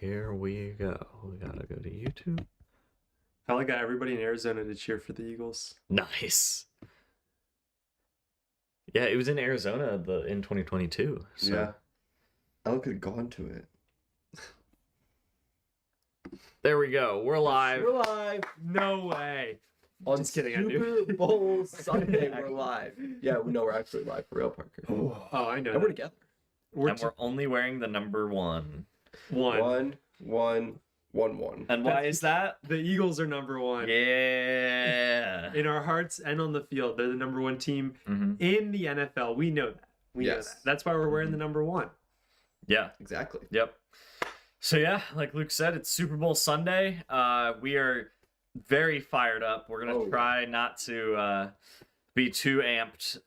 Here we go. We gotta go to YouTube. Probably got everybody in Arizona to cheer for the Eagles. Nice. Yeah, it was in Arizona in 2022. So. Yeah. I could have gone to it. There we go. We're live. We're live. No way. On Just kidding, I Super knew. Bowl Sunday, we're live. Yeah, no, we're actually live for real, Parker. Oh, I know. And we're together. And we're only wearing the number 1. one. One. And why is that? The Eagles are number 1. Yeah. In our hearts and on the field, they're the number 1 team Mm-hmm. in the NFL. We know that. We know Yes. that. That's why we're wearing the number 1. Yeah. Exactly. Yep. So yeah, like Luke said, it's Super Bowl Sunday. We are very fired up. We're gonna try not to be too amped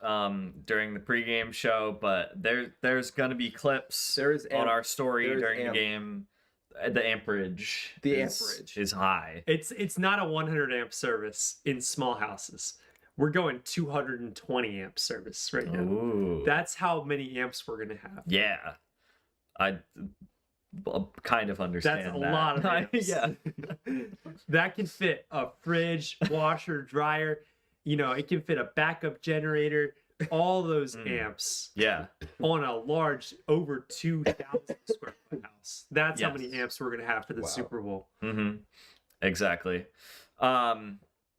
during the pregame show, but there's gonna be clips on our story during the game. The amperage. Is high. It's not a 100 amp service in small houses. We're going 220 amp service right now. Ooh. That's how many amps we're gonna have. Yeah. I kind of understand That's a that. lot of amps. Yeah. That can fit a fridge, washer, dryer. You know, it can fit a backup generator. All those amps Yeah. on a large, over 2,000 square foot house. That's how many amps we're gonna have for the Super Bowl. Mm-hmm. Exactly.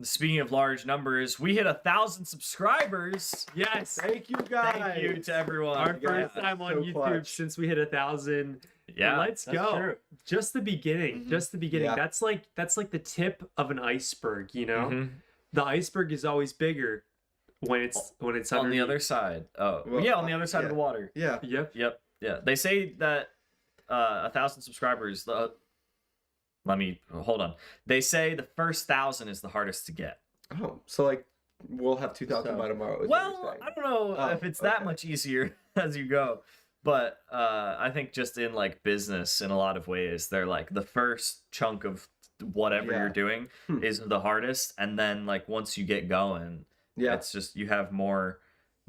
Speaking of large numbers, we hit 1,000 subscribers. Yes. Thank you, guys. Thank you to everyone. Our first time on so YouTube clutch. since we hit 1,000. Yeah, Let's that's go. true. Just the beginning. Just the beginning. Yeah. That's like the tip of an iceberg, you know? Mhm. The iceberg is always bigger when it's On the underneath. other side. Oh, Well, yeah, on the other side of the water. Yeah. Yep. Yep. Yeah. They say that 1,000 subscribers. Let me hold on. They say the first 1,000 is the hardest to get. Oh, so like we'll have 2,000 by tomorrow. Is what you're Well, saying. I don't know if it's that much easier as you go, but I think just in like business, in a lot of ways, they're like the first chunk of whatever you're doing is the hardest, and then like once you get going, it's just you have more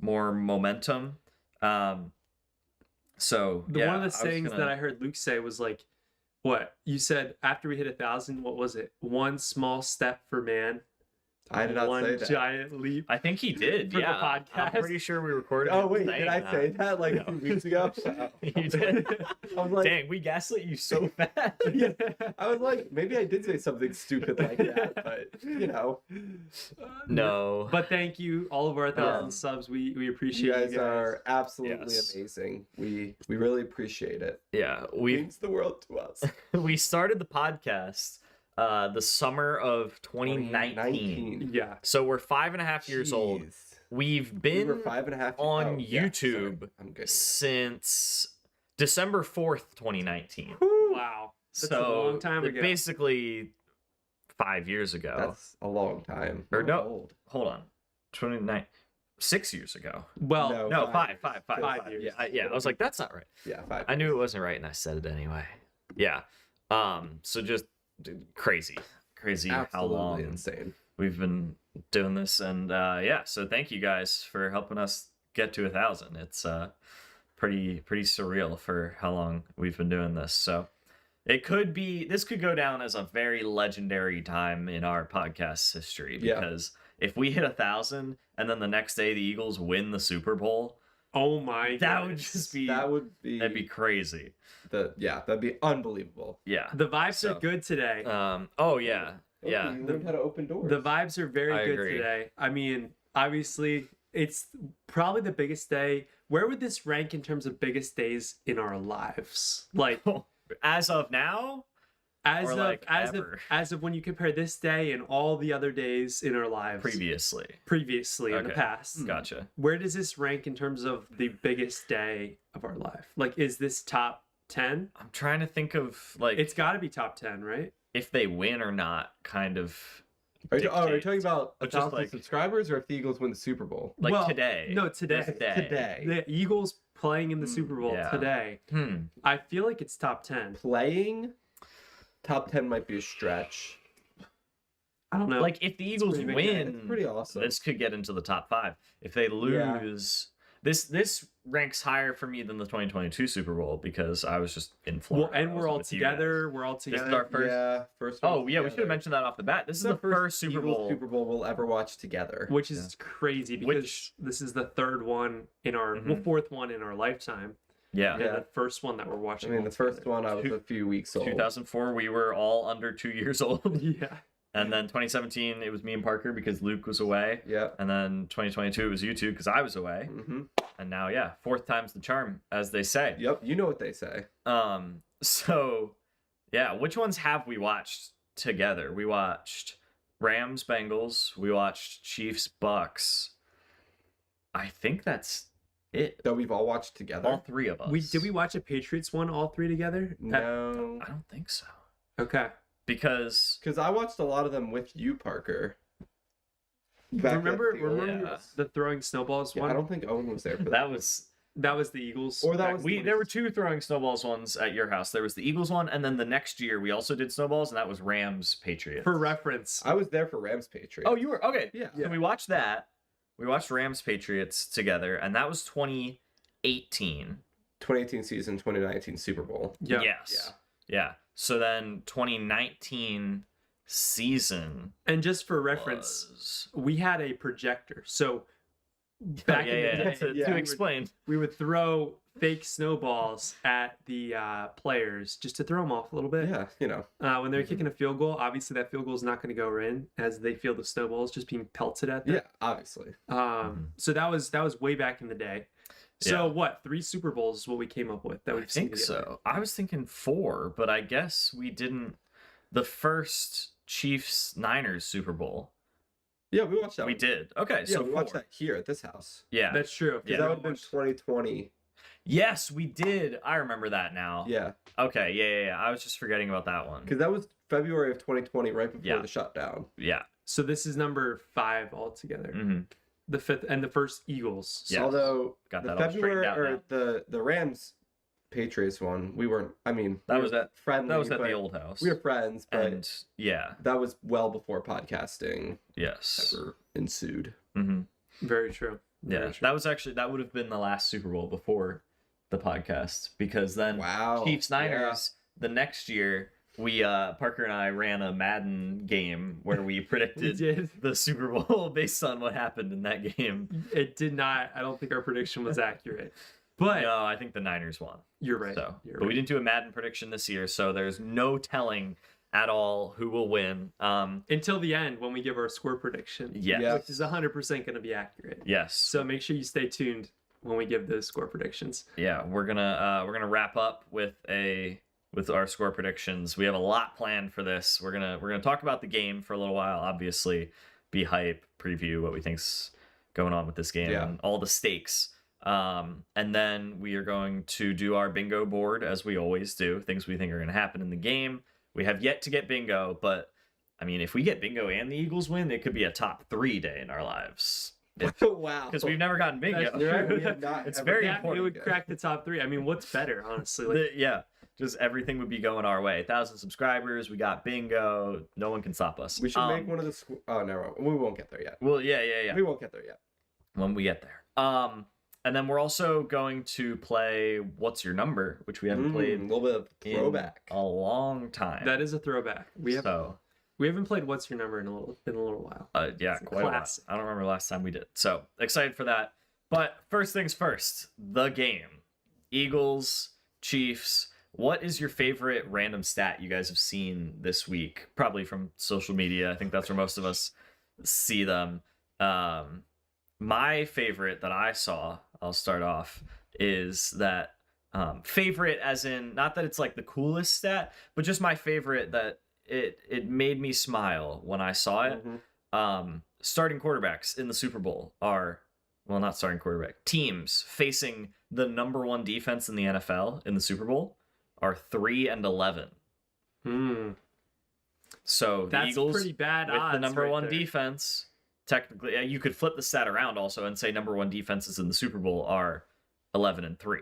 momentum. So One of the sayings that I heard Luke say was like, what you said after we hit 1,000. What was it? One small step for man. I did not one say that. giant leap. I think he did. For the Yeah, podcast. I'm pretty sure we recorded. Oh him wait, saying did I say that like a few weeks ago? You did. I was like, Dang, we gaslit you so fast. yeah. I was like, maybe I did say something stupid like that, but you know, No. But thank you, all of our 1,000 subs. We appreciate you you guys are absolutely Yes. amazing. We really appreciate it. Yeah, It we means the world to us. we started the podcast the summer of 2019. Yeah. So we're 5.5 years old. Jeez. We've We been were 5.5 on yeah, YouTube sorry. I'm good. since December 4th, 2019. Wow. That's so a long time ago. basically 5 years ago. That's a long time. Or We're no, old. hold on. 6 years ago. Well, No, Five. five. 5 years. Yeah, I was like, that's not right. Yeah, 5. I knew it wasn't right, and I said it anyway. Yeah. So just crazy how Absolutely long insane. we've been doing this, and yeah. So thank you guys for helping us get to 1,000. It's pretty surreal for how long we've been doing this. So this could go down as a very legendary time in our podcast history, because if we hit 1,000 and then the next day the Eagles win the Super Bowl, oh my that would goodness. just be That'd be crazy. that'd be unbelievable. Yeah. The vibes So, are good today. Oh yeah. Yeah. You learned how to open doors. The vibes are very I good agree. today. I mean, obviously, it's probably the biggest day. Where would this rank in terms of biggest days in our lives? Like As of now, or like ever? as of when you compare this day and all the other days in our lives previously. in the Okay. past. Gotcha. Where does this rank in terms of the biggest day of our life? Like, is this top 10? I'm trying to think of like It's got to be top 10, right? if they win or not, kind of Are you dictates. talking about But just 1,000 like- subscribers, or if the Eagles win the Super Bowl? like Well, today. No, today. Today. The Eagles playing in the Super Bowl yeah. today. I feel like it's top 10. Playing top 10 might be a stretch. I don't know. Like if the Eagles pretty big, win, It's pretty awesome. this could get into the top 5. If they lose, this ranks higher for me than the 2022 Super Bowl because I was just in Well, Florida. I and we're wasn't all with you guys. together. We're all This together. is our first. Yeah, first. Oh one yeah, we should together. have mentioned that off the bat. This is the first Super Eagles Bowl. Super Bowl we'll ever watch together. Which is crazy because Which- this is the third one in our fourth one in our lifetime. Yeah. And the first one that we're I watching. mean, all the first together. one I was a few weeks old. 2004, we were all under 2 years old. Yeah. And then 2017, it was me and Parker because Luke was away. Yeah. And then 2022, it was you two because I was away. Mm-hmm. And now, yeah, fourth time's the charm, as they say. Yep. You know what they say. So, yeah, which ones have we watched together? We watched Rams, Bengals. We watched Chiefs, Bucks. I think that's it. That we've all watched together. All three of us. Did we watch a Patriots one all three together? No. I don't think so. Okay. Because Because I watched a lot of them with you, Parker. Back Remember at the old Yeah. house. the throwing snowballs Yeah, one? I don't think Owen was there for that. that was That was the Eagles. Or that was there were two throwing snowballs ones at your house. There was the Eagles one, and then the next year we also did snowballs, and that was Rams Patriots. For reference. I was there for Rams Patriots. Oh, you were okay. Yeah. So we watched that. We watched Rams Patriots together, and that was 2018. 2018 season, 2019 Super Bowl. Yeah. Yes. Yeah. So then 2019 season And just for reference, was. we had a projector. So back in the day, To Yeah. explain. we would throw fake snowballs at the players just to throw them off a little bit. Yeah, you know. When they're kicking a field goal, obviously that field goal is not going to go in as they feel the snowballs just being pelted at them. Yeah, obviously. So that was way back in the day. So Yeah. what? 3 Super Bowls is what we came up with that I we've seen think together. so. I was thinking 4, but I guess we didn't. The first Chiefs Niners Super Bowl. Yeah, we watched that. We one. did. Okay, Yeah, so we watched 4. that here at this house. Yeah. That's true. Because Yeah. that would have been 2020. Yes, we did. I remember that now. Yeah, Okay, yeah. I was just forgetting about that one. because that was February of 2020, right before Yeah. the shutdown. Yeah. So this is number 5 altogether. Mm-hmm. The 5th and the first Eagles. Yeah. Although Got the that all straightened February out or now. the Rams Patriots one, we weren't. I mean, That we was were at- friendly. That was at but the old house. We were friends, but And yeah, that was well before podcasting yes. ever ensued. Mm-hmm. Very true. Very Yeah, true. that would have been the last Super Bowl before the podcast because then Wow. Chiefs Niners the next year we Parker and I ran a Madden game where we We predicted did. the Super Bowl based on what happened in that game. It did not. I don't think our prediction was accurate. But No, I think the Niners won. you're right. So, You're but we right. didn't do a Madden prediction this year, so there's no telling at all who will win. Until the end when we give our score prediction. Yes. Yeah. Which is 100% going to be accurate. Yes. So make sure you stay tuned when we give those score predictions. Yeah, we're gonna wrap up with our score predictions. We have a lot planned for this. We're gonna talk about the game for a little while. Obviously, be hype, preview what we think's going on with this game Yeah. and all the stakes. And then we are going to do our bingo board as we always do. Things we think are gonna happen in the game. We have yet to get bingo, but I mean, if we get bingo and the Eagles win, it could be a top 3 day in our lives Wow. because we've never gotten bingo. That's You're right, true. we have not It's ever very done It important. would bingo. crack the top 3. I mean, what's better, honestly? Like, Yeah, just everything would be going our way. 1,000 subscribers, we got bingo. No one can stop us. We should make one of the. Oh no, we won't get there yet. Well, yeah. We won't get there yet. When we get there. And then we're also going to play What's Your Number, which we haven't A played little bit of in throwback. a long time. that is a throwback. We haven't played What's Your Number in a little while. Yeah, It's a quite a while. classic. I don't remember the last time we did. So excited for that. But first things first, the game. Eagles, Chiefs. What is your favorite random stat you guys have seen this week? Probably from social media. I think that's where most of us see them. My favorite that I saw, I'll start off, is that favorite as in not that it's like the coolest stat, but just my favorite that it made me smile when I saw it. Starting quarterbacks in the Super Bowl are, well, not starting quarterback, teams facing the number 1 defense in the NFL in the Super Bowl are 3-11. So the That's Eagles pretty bad with odds the number right 1 there. defense, technically you could flip the stat around also and say number 1 defenses in the Super Bowl are 11-3.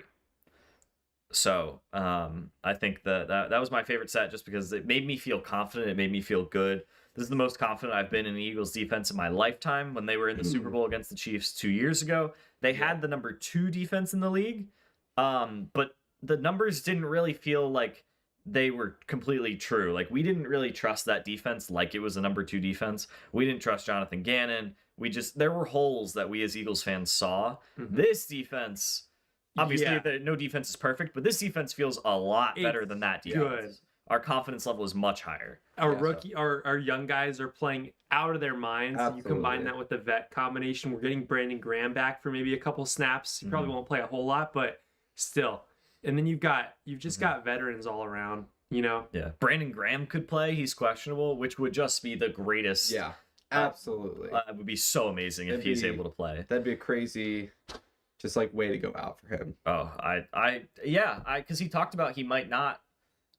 So I think that was my favorite stat just because it made me feel confident. It made me feel good. This is the most confident I've been in the Eagles defense in my lifetime. When they were in the Super Bowl against the Chiefs 2 years ago, They had the number 2 defense in the league, but the numbers didn't really feel like they were completely true. Like, we didn't really trust that defense like it was a number 2 defense. We didn't trust Jonathan Gannon. There were holes that we as Eagles fans saw. This defense, obviously, no defense is perfect, but this defense feels a lot better than that defense. Good. Our confidence level is much higher. Our young guys are playing out of their minds. Absolutely. You combine that with the vet combination. We're getting Brandon Graham back for maybe a couple snaps. He probably won't play a whole lot, but still. And then you've just got veterans all around, you know? Yeah. Brandon Graham could play. He's questionable, which would just be the greatest. Yeah, absolutely. It would be so amazing if he's able to play. That'd be a crazy, just like way to go out for him. Oh, because he talked about he might not.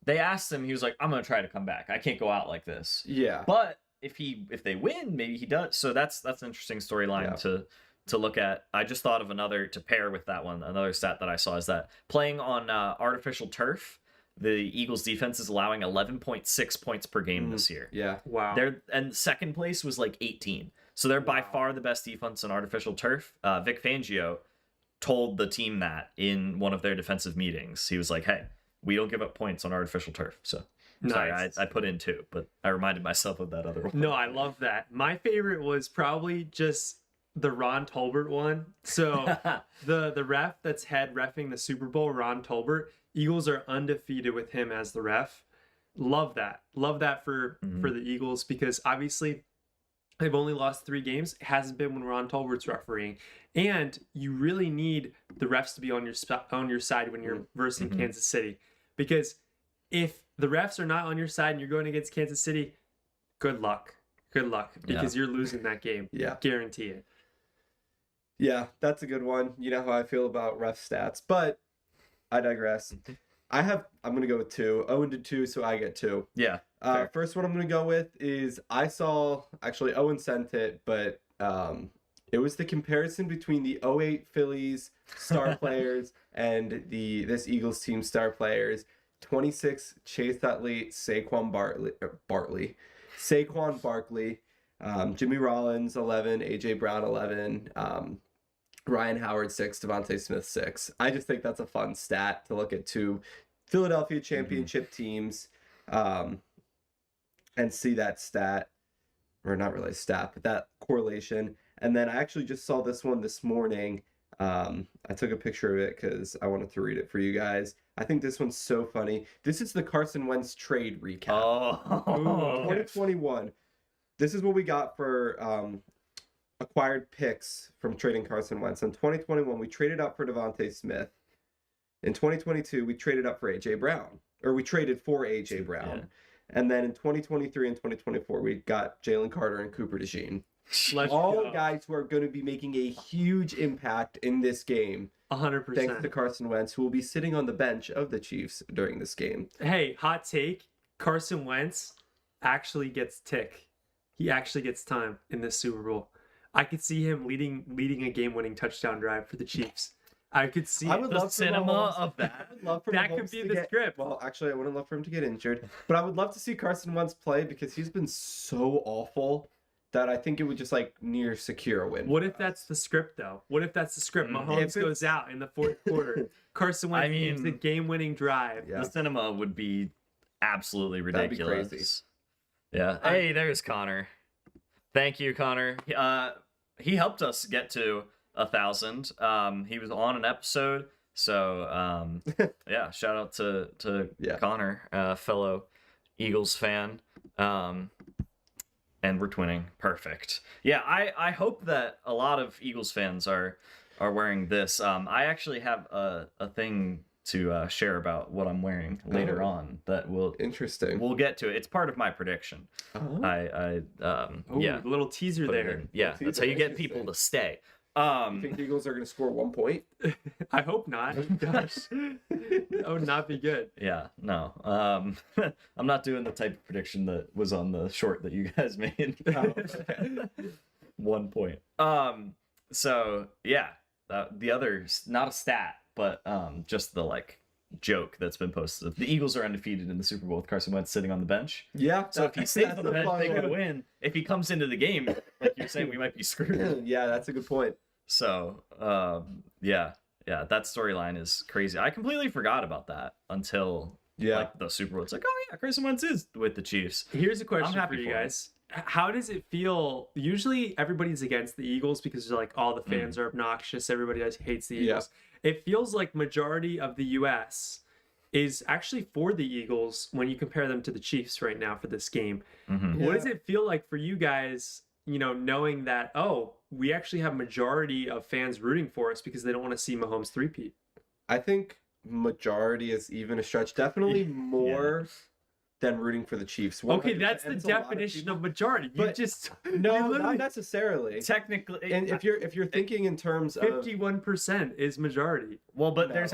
They asked him, he was like, I'm gonna try to come back. I can't go out like this. Yeah. But if they win, maybe he does. So that's an interesting storyline to look at. I just thought of another to pair with that one. Another stat that I saw is that playing on artificial turf, the Eagles defense is allowing 11.6 points per game this year. Yeah. Wow. And second place was like 18. So they're by far the best defense on artificial turf. Vic Fangio told the team that in one of their defensive meetings. He was like, hey, we don't give up points on artificial turf. So sorry, I put in 2, but I reminded myself of that other one. No, I love that. My favorite was probably just the Ron Tolbert one. So the ref that's head reffing the Super Bowl, Ron Tolbert, Eagles are undefeated with him as the ref. Love that. Love that for the Eagles, because obviously they've only lost 3 games. It hasn't been when Ron Tolbert's refereeing. And you really need the refs to be on your side when you're versing Kansas City. Because if the refs are not on your side and you're going against Kansas City, good luck. Good luck, because you're losing that game. Yeah. Guarantee it. Yeah, that's a good one. You know how I feel about ref stats, but I digress. I'm going to go with 2. Owen did 2, so I get 2. Yeah. First one I'm going to go with is actually Owen sent it, but it was the comparison between the 08 Phillies star players and this Eagles team star players. 26 Chase Utley, Saquon Barkley, Jimmy Rollins 11, AJ Brown 11, Ryan Howard 6, Devontae Smith 6. I just think that's a fun stat to look at 2 Philadelphia championship teams and see that stat, or not really a stat, but that correlation. And then I actually just saw this one this morning. I took a picture of it because I wanted to read it for you guys. I think this one's so funny. This is the Carson Wentz trade recap. Oh, 2021. This is what we got for acquired picks from trading Carson Wentz. In 2021, we traded up for Devontae Smith. In 2022, we traded up for AJ Brown, or we traded for AJ Brown. Yeah. And then in 2023 and 2024, we got Jalen Carter and Cooper DeJean. Let's All go. guys who are going to be making a huge impact in this game. 100%. Thanks to Carson Wentz, who will be sitting on the bench of the Chiefs during this game. Hey, hot take. Carson Wentz actually gets tick. He actually gets time in this Super Bowl. I could see him leading a game-winning touchdown drive for the Chiefs. I could see I would the love for cinema Mahomes- of that. I would love for that Mahomes could be to the get- script. Well, actually, I wouldn't love for him to get injured, but I would love to see Carson Wentz play because he's been so awful that I think it would just like near secure a win. What if that's the script, though? What if that's the script? Mahomes goes out in the 4th quarter. Carson Wentz makes the game-winning drive. Yeah. The cinema would be absolutely That'd be ridiculous. crazy. Yeah. Hey, there's Connor. Thank you, Connor. He helped us get to 1,000. He was on an episode, so yeah. Shout out to Connor, fellow Eagles fan. And we're twinning. Perfect. Yeah, I hope that a lot of Eagles fans are wearing this. I actually have a thing to share about what I'm wearing later on that Interesting. we'll get to it. It's part of my prediction. Oh. A little teaser put it there. in. Yeah, that's how you get people to stay. You think the Eagles are going to score 1 point? I hope not. Gosh, that would not be good. Yeah, no. I'm not doing the type of prediction that was on the short that you guys made. Oh, okay. 1 point. So yeah, the other, not a stat, but just the like joke that's been posted. The Eagles are undefeated in the Super Bowl with Carson Wentz sitting on the bench. Yeah. So if he stays on the bench, they fun could one. win. If he comes into the game, like you're saying, we might be screwed. Yeah, that's a good point. So yeah, that storyline is crazy. I completely forgot about that until like the Super Bowl. It's like, oh yeah, Carson Wentz is with the Chiefs. Here's a question for happy you for him. guys. How does it feel? Usually everybody's against the Eagles because they're like, all the fans are obnoxious. Everybody hates the Eagles. It feels like majority of the U.S. is actually for the Eagles when you compare them to the Chiefs right now for this game. What does it feel like for you guys, knowing that, oh, we actually have majority of fans rooting for us because they don't want to see Mahomes three-peat? I think majority is even a stretch. Definitely more than rooting for the Chiefs. Okay, that's the definition of majority. You just no, not necessarily. Technically, and if you're thinking in terms of 51% is majority. Well, but there's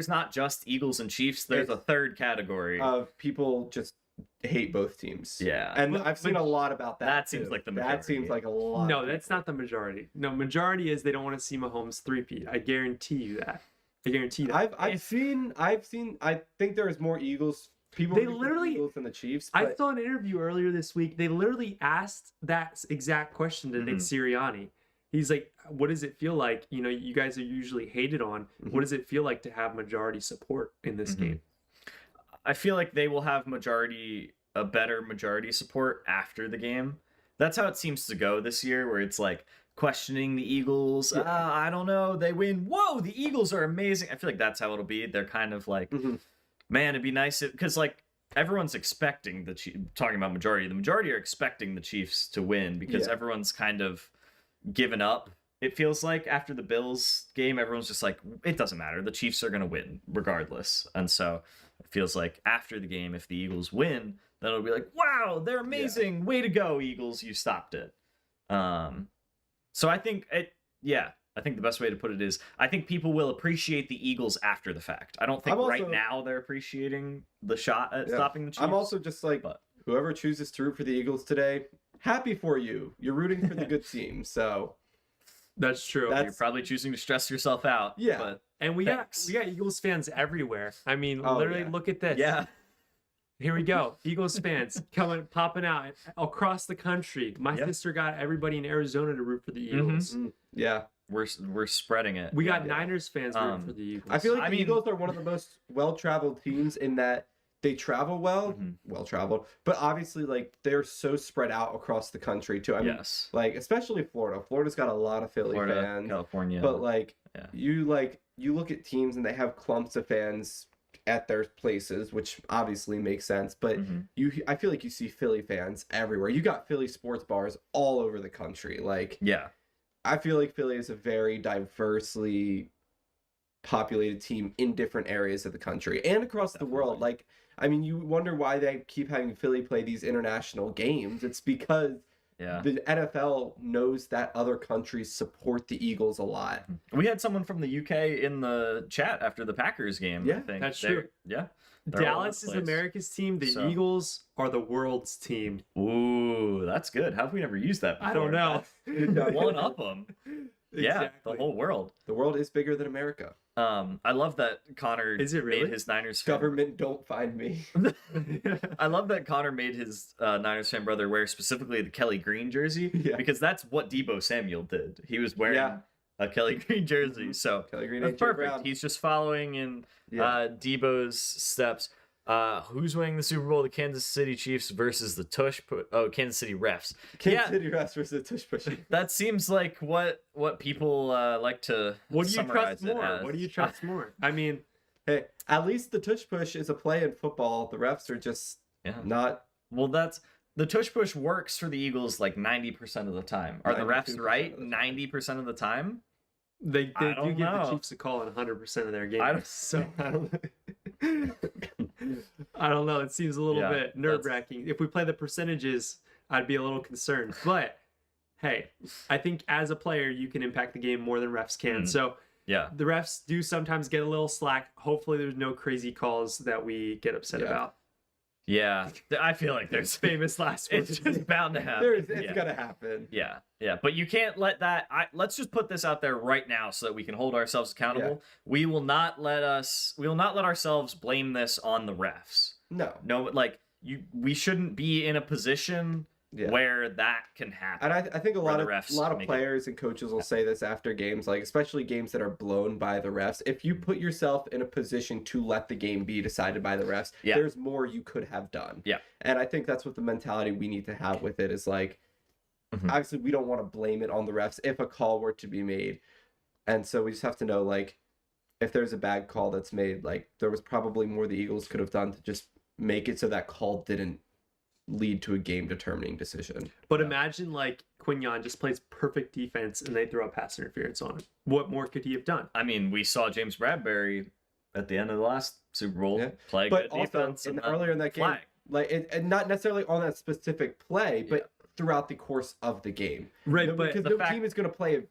not just Eagles and Chiefs. There's a third category of people just hate both teams. Yeah, and I've seen a lot about that. That seems like the majority. That seems like a lot. No, that's not the majority. No, majority is they don't want to see Mahomes three-peat. I guarantee you that. I guarantee that. I've seen. I think there's more Eagles. People they literally Eagles than the Chiefs. I saw an interview earlier this week. They literally asked that exact question to Nick Sirianni. He's like, "What does it feel like? You guys are usually hated on. What does it feel like to have majority support in this game?" I feel like they will have a better majority support after the game. That's how it seems to go this year, where it's like questioning the Eagles. I don't know. They win. Whoa, the Eagles are amazing. I feel like that's how it'll be. They're kind of like, man, it'd be nice because like everyone's expecting the Chiefs. Talking about majority, the majority are expecting the Chiefs to win because everyone's kind of given up. It feels like after the Bills game, everyone's just like, it doesn't matter. The Chiefs are going to win regardless. And so it feels like after the game, if the Eagles win, then it'll be like, wow, they're amazing. Way to go, Eagles. You stopped it. So I think I think the best way to put it is I think people will appreciate the Eagles after the fact. I don't think right now they're appreciating the shot at stopping the Chiefs. I'm also just like, whoever chooses to root for the Eagles today, happy for you. You're rooting for the good team. So that's true. You're probably choosing to stress yourself out. Yeah. But and we got Eagles fans everywhere. I mean, literally look at this. Yeah. Here we go. Eagles fans popping out across the country. My sister got everybody in Arizona to root for the Eagles. Yeah. We're spreading it. We got Niners fans rooting for the Eagles. I feel like the Eagles are one of the most well-traveled teams in that they travel well-traveled, but obviously like they're so spread out across the country too. I mean, like especially Florida. Florida's got a lot of Philly fans. California. But like you look at teams and they have clumps of fans at their places, which obviously makes sense. But I feel like you see Philly fans everywhere. You got Philly sports bars all over the country. Like I feel like Philly is a very diversely populated team in different areas of the country and across the world. Like, I mean, you wonder why they keep having Philly play these international games. It's because the NFL knows that other countries support the Eagles a lot. We had someone from the UK in the chat after the Packers game. Yeah, I think. that's true. Yeah. Dallas is America's team. The Eagles are the world's team. Ooh, that's good. How have we never used that before? I don't know. One up them. Yeah, the whole world. The world is bigger than America. I love that Connor made his Niners fan. Government, don't find me. I love that Connor made his Niners fan brother wear specifically the Kelly Green jersey because that's what Deebo Samuel did. He was wearing a Kelly Green jersey, so Kelly Green that's perfect. He's just following in Deebo's steps. Who's winning the Super Bowl? The Kansas City Chiefs versus the Kansas City refs. Kansas City refs versus the tush pushing. That seems like what people like to. What do you summarize trust more? as. What do you trust more? I mean, hey, at least the tush push is a play in football. The refs are just not. Well, the tush push works for the Eagles like 90% of the time. Are the refs right 90% of the time? They do give the Chiefs a call in 100% of their games. I don't know. It seems a little bit nerve-wracking. If we play the percentages, I'd be a little concerned. But hey, I think as a player, you can impact the game more than refs can. So the refs do sometimes get a little slack. Hopefully, there's no crazy calls that we get upset about. Yeah, I feel like there's famous last words. It's just bound to happen. It's gonna happen. Yeah, but you can't let that. Let's just put this out there right now so that we can hold ourselves accountable. We will not let ourselves blame this on the refs. No, like we shouldn't be in a position Yeah. where that can happen. And I think a where lot the of refs make it. players and coaches will say this after games, like especially games that are blown by the refs. If you put yourself in a position to let the game be decided by the refs, Yeah. there's more you could have done. Yeah. And I think that's what the mentality we need to have with it is like, Mhm. obviously we don't want to blame it on the refs if a call were to be made. And so we just have to know, like, if there's a bad call that's made, like there was probably more the Eagles could have done to just make it so that call didn't lead to a game determining decision. But imagine like Quignon just plays perfect defense and they throw a pass interference on him. What more could he have done? I mean, we saw James Bradbury at the end of the last Super Bowl play But good also defense. earlier in that game, flag. like and not necessarily on that specific play, but throughout the course of the game. Right, No, but because the no fact- team is going to play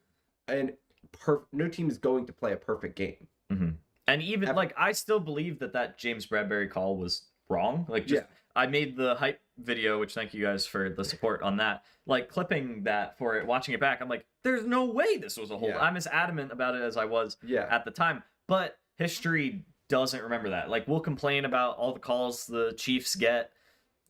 no team is going to play a perfect game. Mm-hmm. And even like, I still believe that James Bradbury call was wrong. Like, just I made the hype video, which thank you guys for the support on that. Like, clipping that for it, watching it back, I'm like, there's no way this was a hold. Yeah. I'm as adamant about it as I was at the time. But history doesn't remember that. Like, we'll complain about all the calls the Chiefs get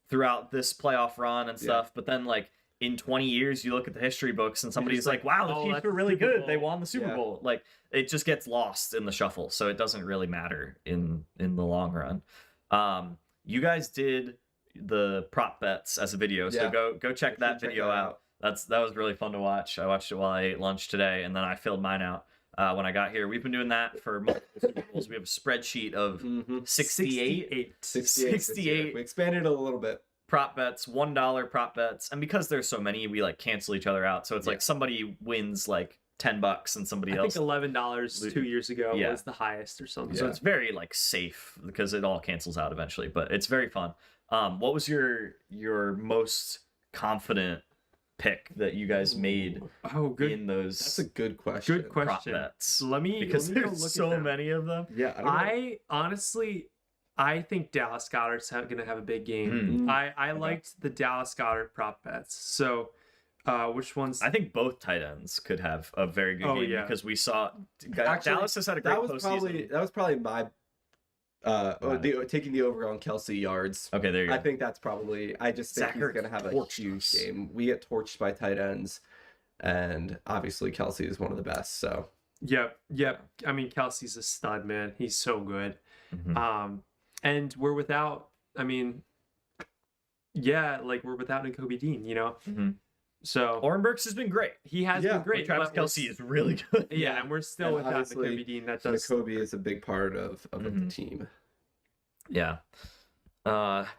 throughout this playoff run and stuff, but then like in 20 years, you look at the history books and somebody's like, wow, the Chiefs were really good. They won the Super Bowl. Like, it just gets lost in the shuffle. So it doesn't really matter in the long run. You guys did the prop bets as a video. So go check that video out. That was really fun to watch. I watched it while I ate lunch today, and then I filled mine out when I got here. We've been doing that for multiple Super Bowls. We have a spreadsheet of 68. 68. We expanded it a little bit. Prop bets, $1 prop bets, and because there's so many, we like cancel each other out. So it's like somebody wins like $10 and somebody else. I think $11 2 years ago was the highest or something. So it's very like safe because it all cancels out eventually. But it's very fun. What was your most confident pick that you guys made in those? That's a good question. Good question. Prop bets. Because there's go look so at them. many of them. Yeah, I honestly, I think Dallas Goedert's going to have a big game. I liked the Dallas Goedert prop bets. So, which ones? I think both tight ends could have a very good game because we saw Dallas has had a great postseason. That was probably my taking the over on Kelsey yards. Okay, there you go. I think that's probably. I just think he's going to have a huge game. We get torched by tight ends, and obviously Kelsey is one of the best. So. Yep. I mean, Kelsey's a stud, man. He's so good. And we're without. I mean, we're without Nakobe Dean. You know. So Oren Burks has been great. He has been great. Travis Kelce is really good. Yeah, and we're still without Nakobe Dean. That does. Nakobe is a big part of the team. Yeah.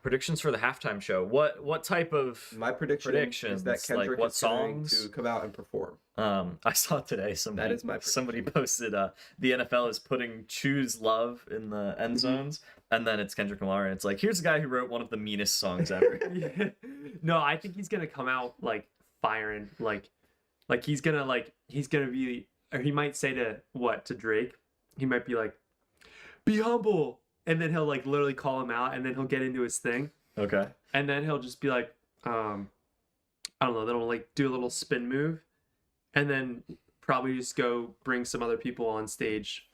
Predictions for the halftime show. What type of my predictions is that Kendrick like what is going songs to come out and perform. I saw today somebody posted the NFL is putting Choose Love in the end zones, and then it's Kendrick Lamar, and it's like, here's a guy who wrote one of the meanest songs ever. No, I think he's gonna come out like firing, like he's gonna be, or he might say to Drake, he might be like, be humble, and then he'll like literally call him out, and then he'll get into his thing. Okay. And then he'll just be like, I don't know, then he'll like do a little spin move, and then probably just go bring some other people on stage.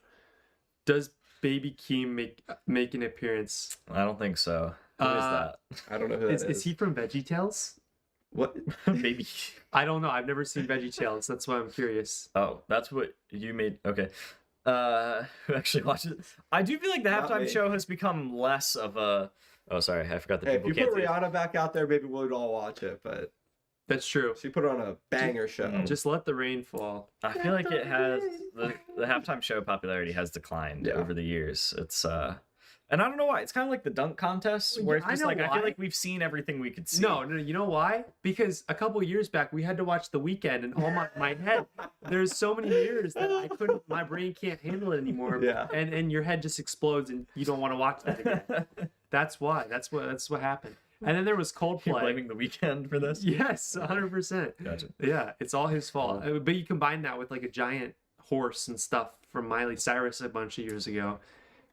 Does Baby Keem make an appearance? I don't think so. Who is that? I don't know who that is. Is he from VeggieTales? What? Baby. I don't know. I've never seen VeggieTales. That's why I'm curious. Oh, that's what you made. Okay. Who actually watched it? I do feel like the halftime show has become less of a. Oh, sorry, I forgot that Hey, people if you can't put see it. Rihanna back out there, maybe we'd all watch it. But that's true. She put on a banger show. Just let the rain fall. I feel like it has the halftime show popularity has declined over the years. It's and I don't know why. It's kind of like the dunk contest where it's just like I feel like we've seen everything we could see. No, you know why? Because a couple years back we had to watch The Weeknd, and all my head. There's so many years that I couldn't. My brain can't handle it anymore. Yeah. And your head just explodes, and you don't want to watch that again. That's why. That's what happened. And then there was Coldplay. You're blaming The Weeknd for this? Yes, 100%. Gotcha. Yeah, it's all his fault. But you combine that with like a giant horse and stuff from Miley Cyrus a bunch of years ago.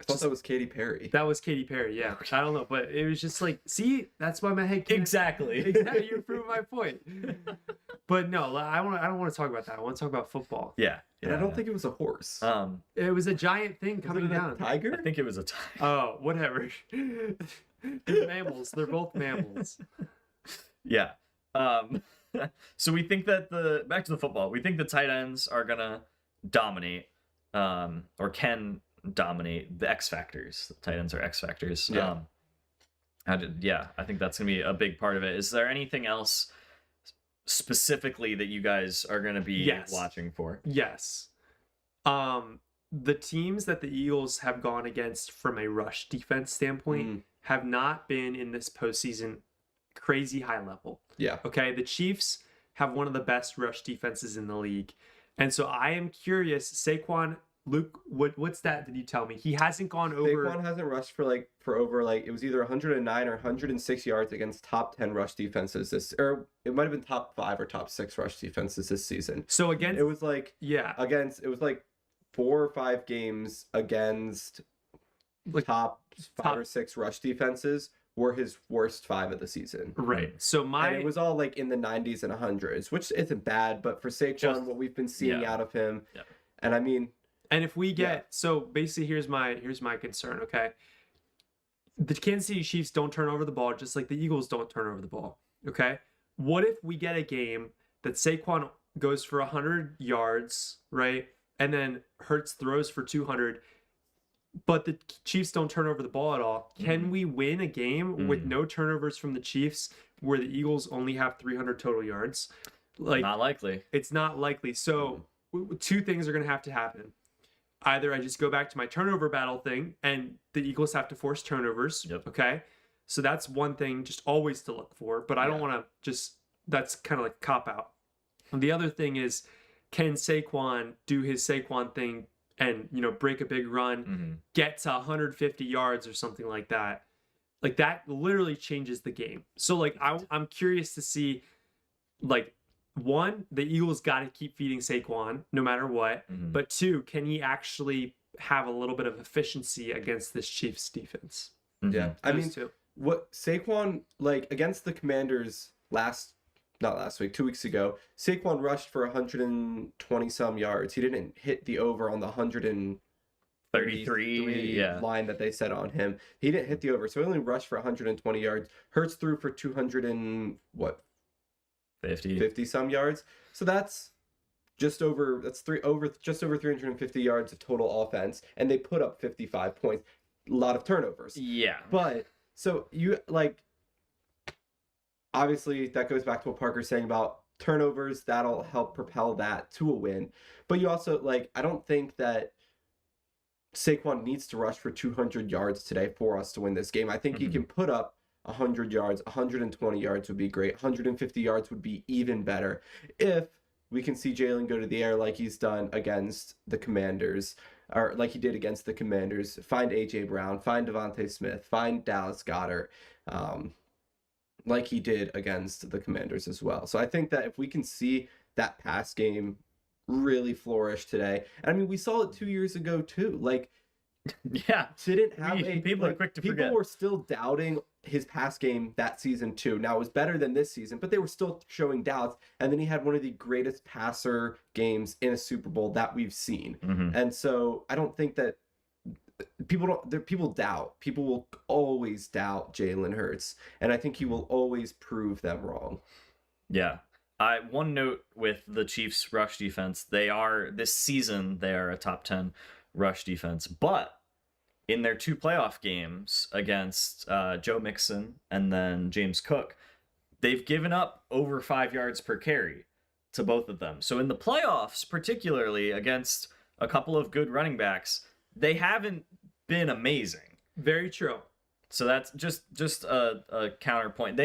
I thought that was Katy Perry. That was Katy Perry, yeah. I don't know, but it was just like, see, that's why my head can't... Exactly. You're proving my point. But no, I don't want to talk about that. I want to talk about football. Yeah. And I don't think it was a horse. It was a giant thing coming down. A tiger? I think it was a tiger. Oh, whatever. They're mammals. They're both mammals. Yeah. Um, so we think that back to the football. We think the tight ends are gonna dominate, or can dominate the X factors. The tight ends are X factors. Yeah. I think that's gonna be a big part of it. Is there anything else specifically that you guys are gonna be Yes. watching for? Yes. The teams that the Eagles have gone against from a rush defense standpoint have not been in this postseason crazy high level. Yeah. Okay, the Chiefs have one of the best rush defenses in the league. And so I am curious, Saquon, Luke, what stat did you tell me? He hasn't gone over. Saquon hasn't rushed for over it was either 109 or 106 yards against top 10 rush defenses or it might have been top 5 or top 6 rush defenses this season. So against It was like yeah, it was like 4 or 5 games against Like, top 5 or 6 rush defenses were his worst 5 of the season. right. So And it was all like in the 90s and 100s, which isn't bad, but for Saquon, what we've been seeing out of him, and I mean, and if we get so basically here's my concern, okay? The Kansas City Chiefs don't turn over the ball just like the Eagles don't turn over the ball, okay? What if we get a game that Saquon goes for 100 yards, right? And then Hurts throws for 200, but the Chiefs don't turn over the ball at all. Can we win a game with no turnovers from the Chiefs where the Eagles only have 300 total yards? Like, Not likely. it's not likely. So two things are going to happen. Either I just go back to my turnover battle thing and the Eagles have to force turnovers. Yep. Okay. So that's one thing just always to look for, but I don't want to that's kind of like cop out. And the other thing is, can Saquon do his Saquon thing and, break a big run, get to 150 yards or something like that? Like that literally changes the game. So like, I'm curious to see, like, one, the Eagles got to keep feeding Saquon no matter what. But two, can he actually have a little bit of efficiency against this Chiefs defense? Yeah. I Those mean, two. what Saquon, like against the Commanders not last week, 2 weeks ago, Saquon rushed for 120 some yards. He didn't hit the over on the 133 line that they set on him. He didn't hit the over, so he only rushed for 120 yards. Hurts threw for 200 and what? 50 some yards. So that's just over 350 yards of total offense, and they put up 55 points. A lot of turnovers. Yeah. But so you like obviously that goes back to what Parker's saying about turnovers. That'll help propel that to a win. But you also I don't think that Saquon needs to rush for 200 yards today for us to win this game. I think he can put up 100 yards, 120 yards would be great. 150 yards would be even better if we can see Jalen go to the air like he's done against the Commanders, or like he did against the Commanders. Find A.J. Brown, find Devontae Smith, find Dallas Goedert, like he did against the Commanders as well. So I think that if we can see that pass game really flourish today, and I mean, we saw it 2 years ago too. Didn't have people are quick to forget. People were still doubting his pass game that season too. Now it was better than this season, but they were still showing doubts. And then he had one of the greatest passer games in a Super Bowl that we've seen. And so I don't think that people doubt. People will always doubt Jalen Hurts, and I think he will always prove them wrong. Yeah. One note with the Chiefs rush defense, this season they are a top 10 rush defense, but in their 2 playoff games against Joe Mixon and then James Cook, they've given up over 5 yards per carry to both of them. So in the playoffs, particularly against a couple of good running backs, they haven't been amazing. Very true. So that's just a counterpoint.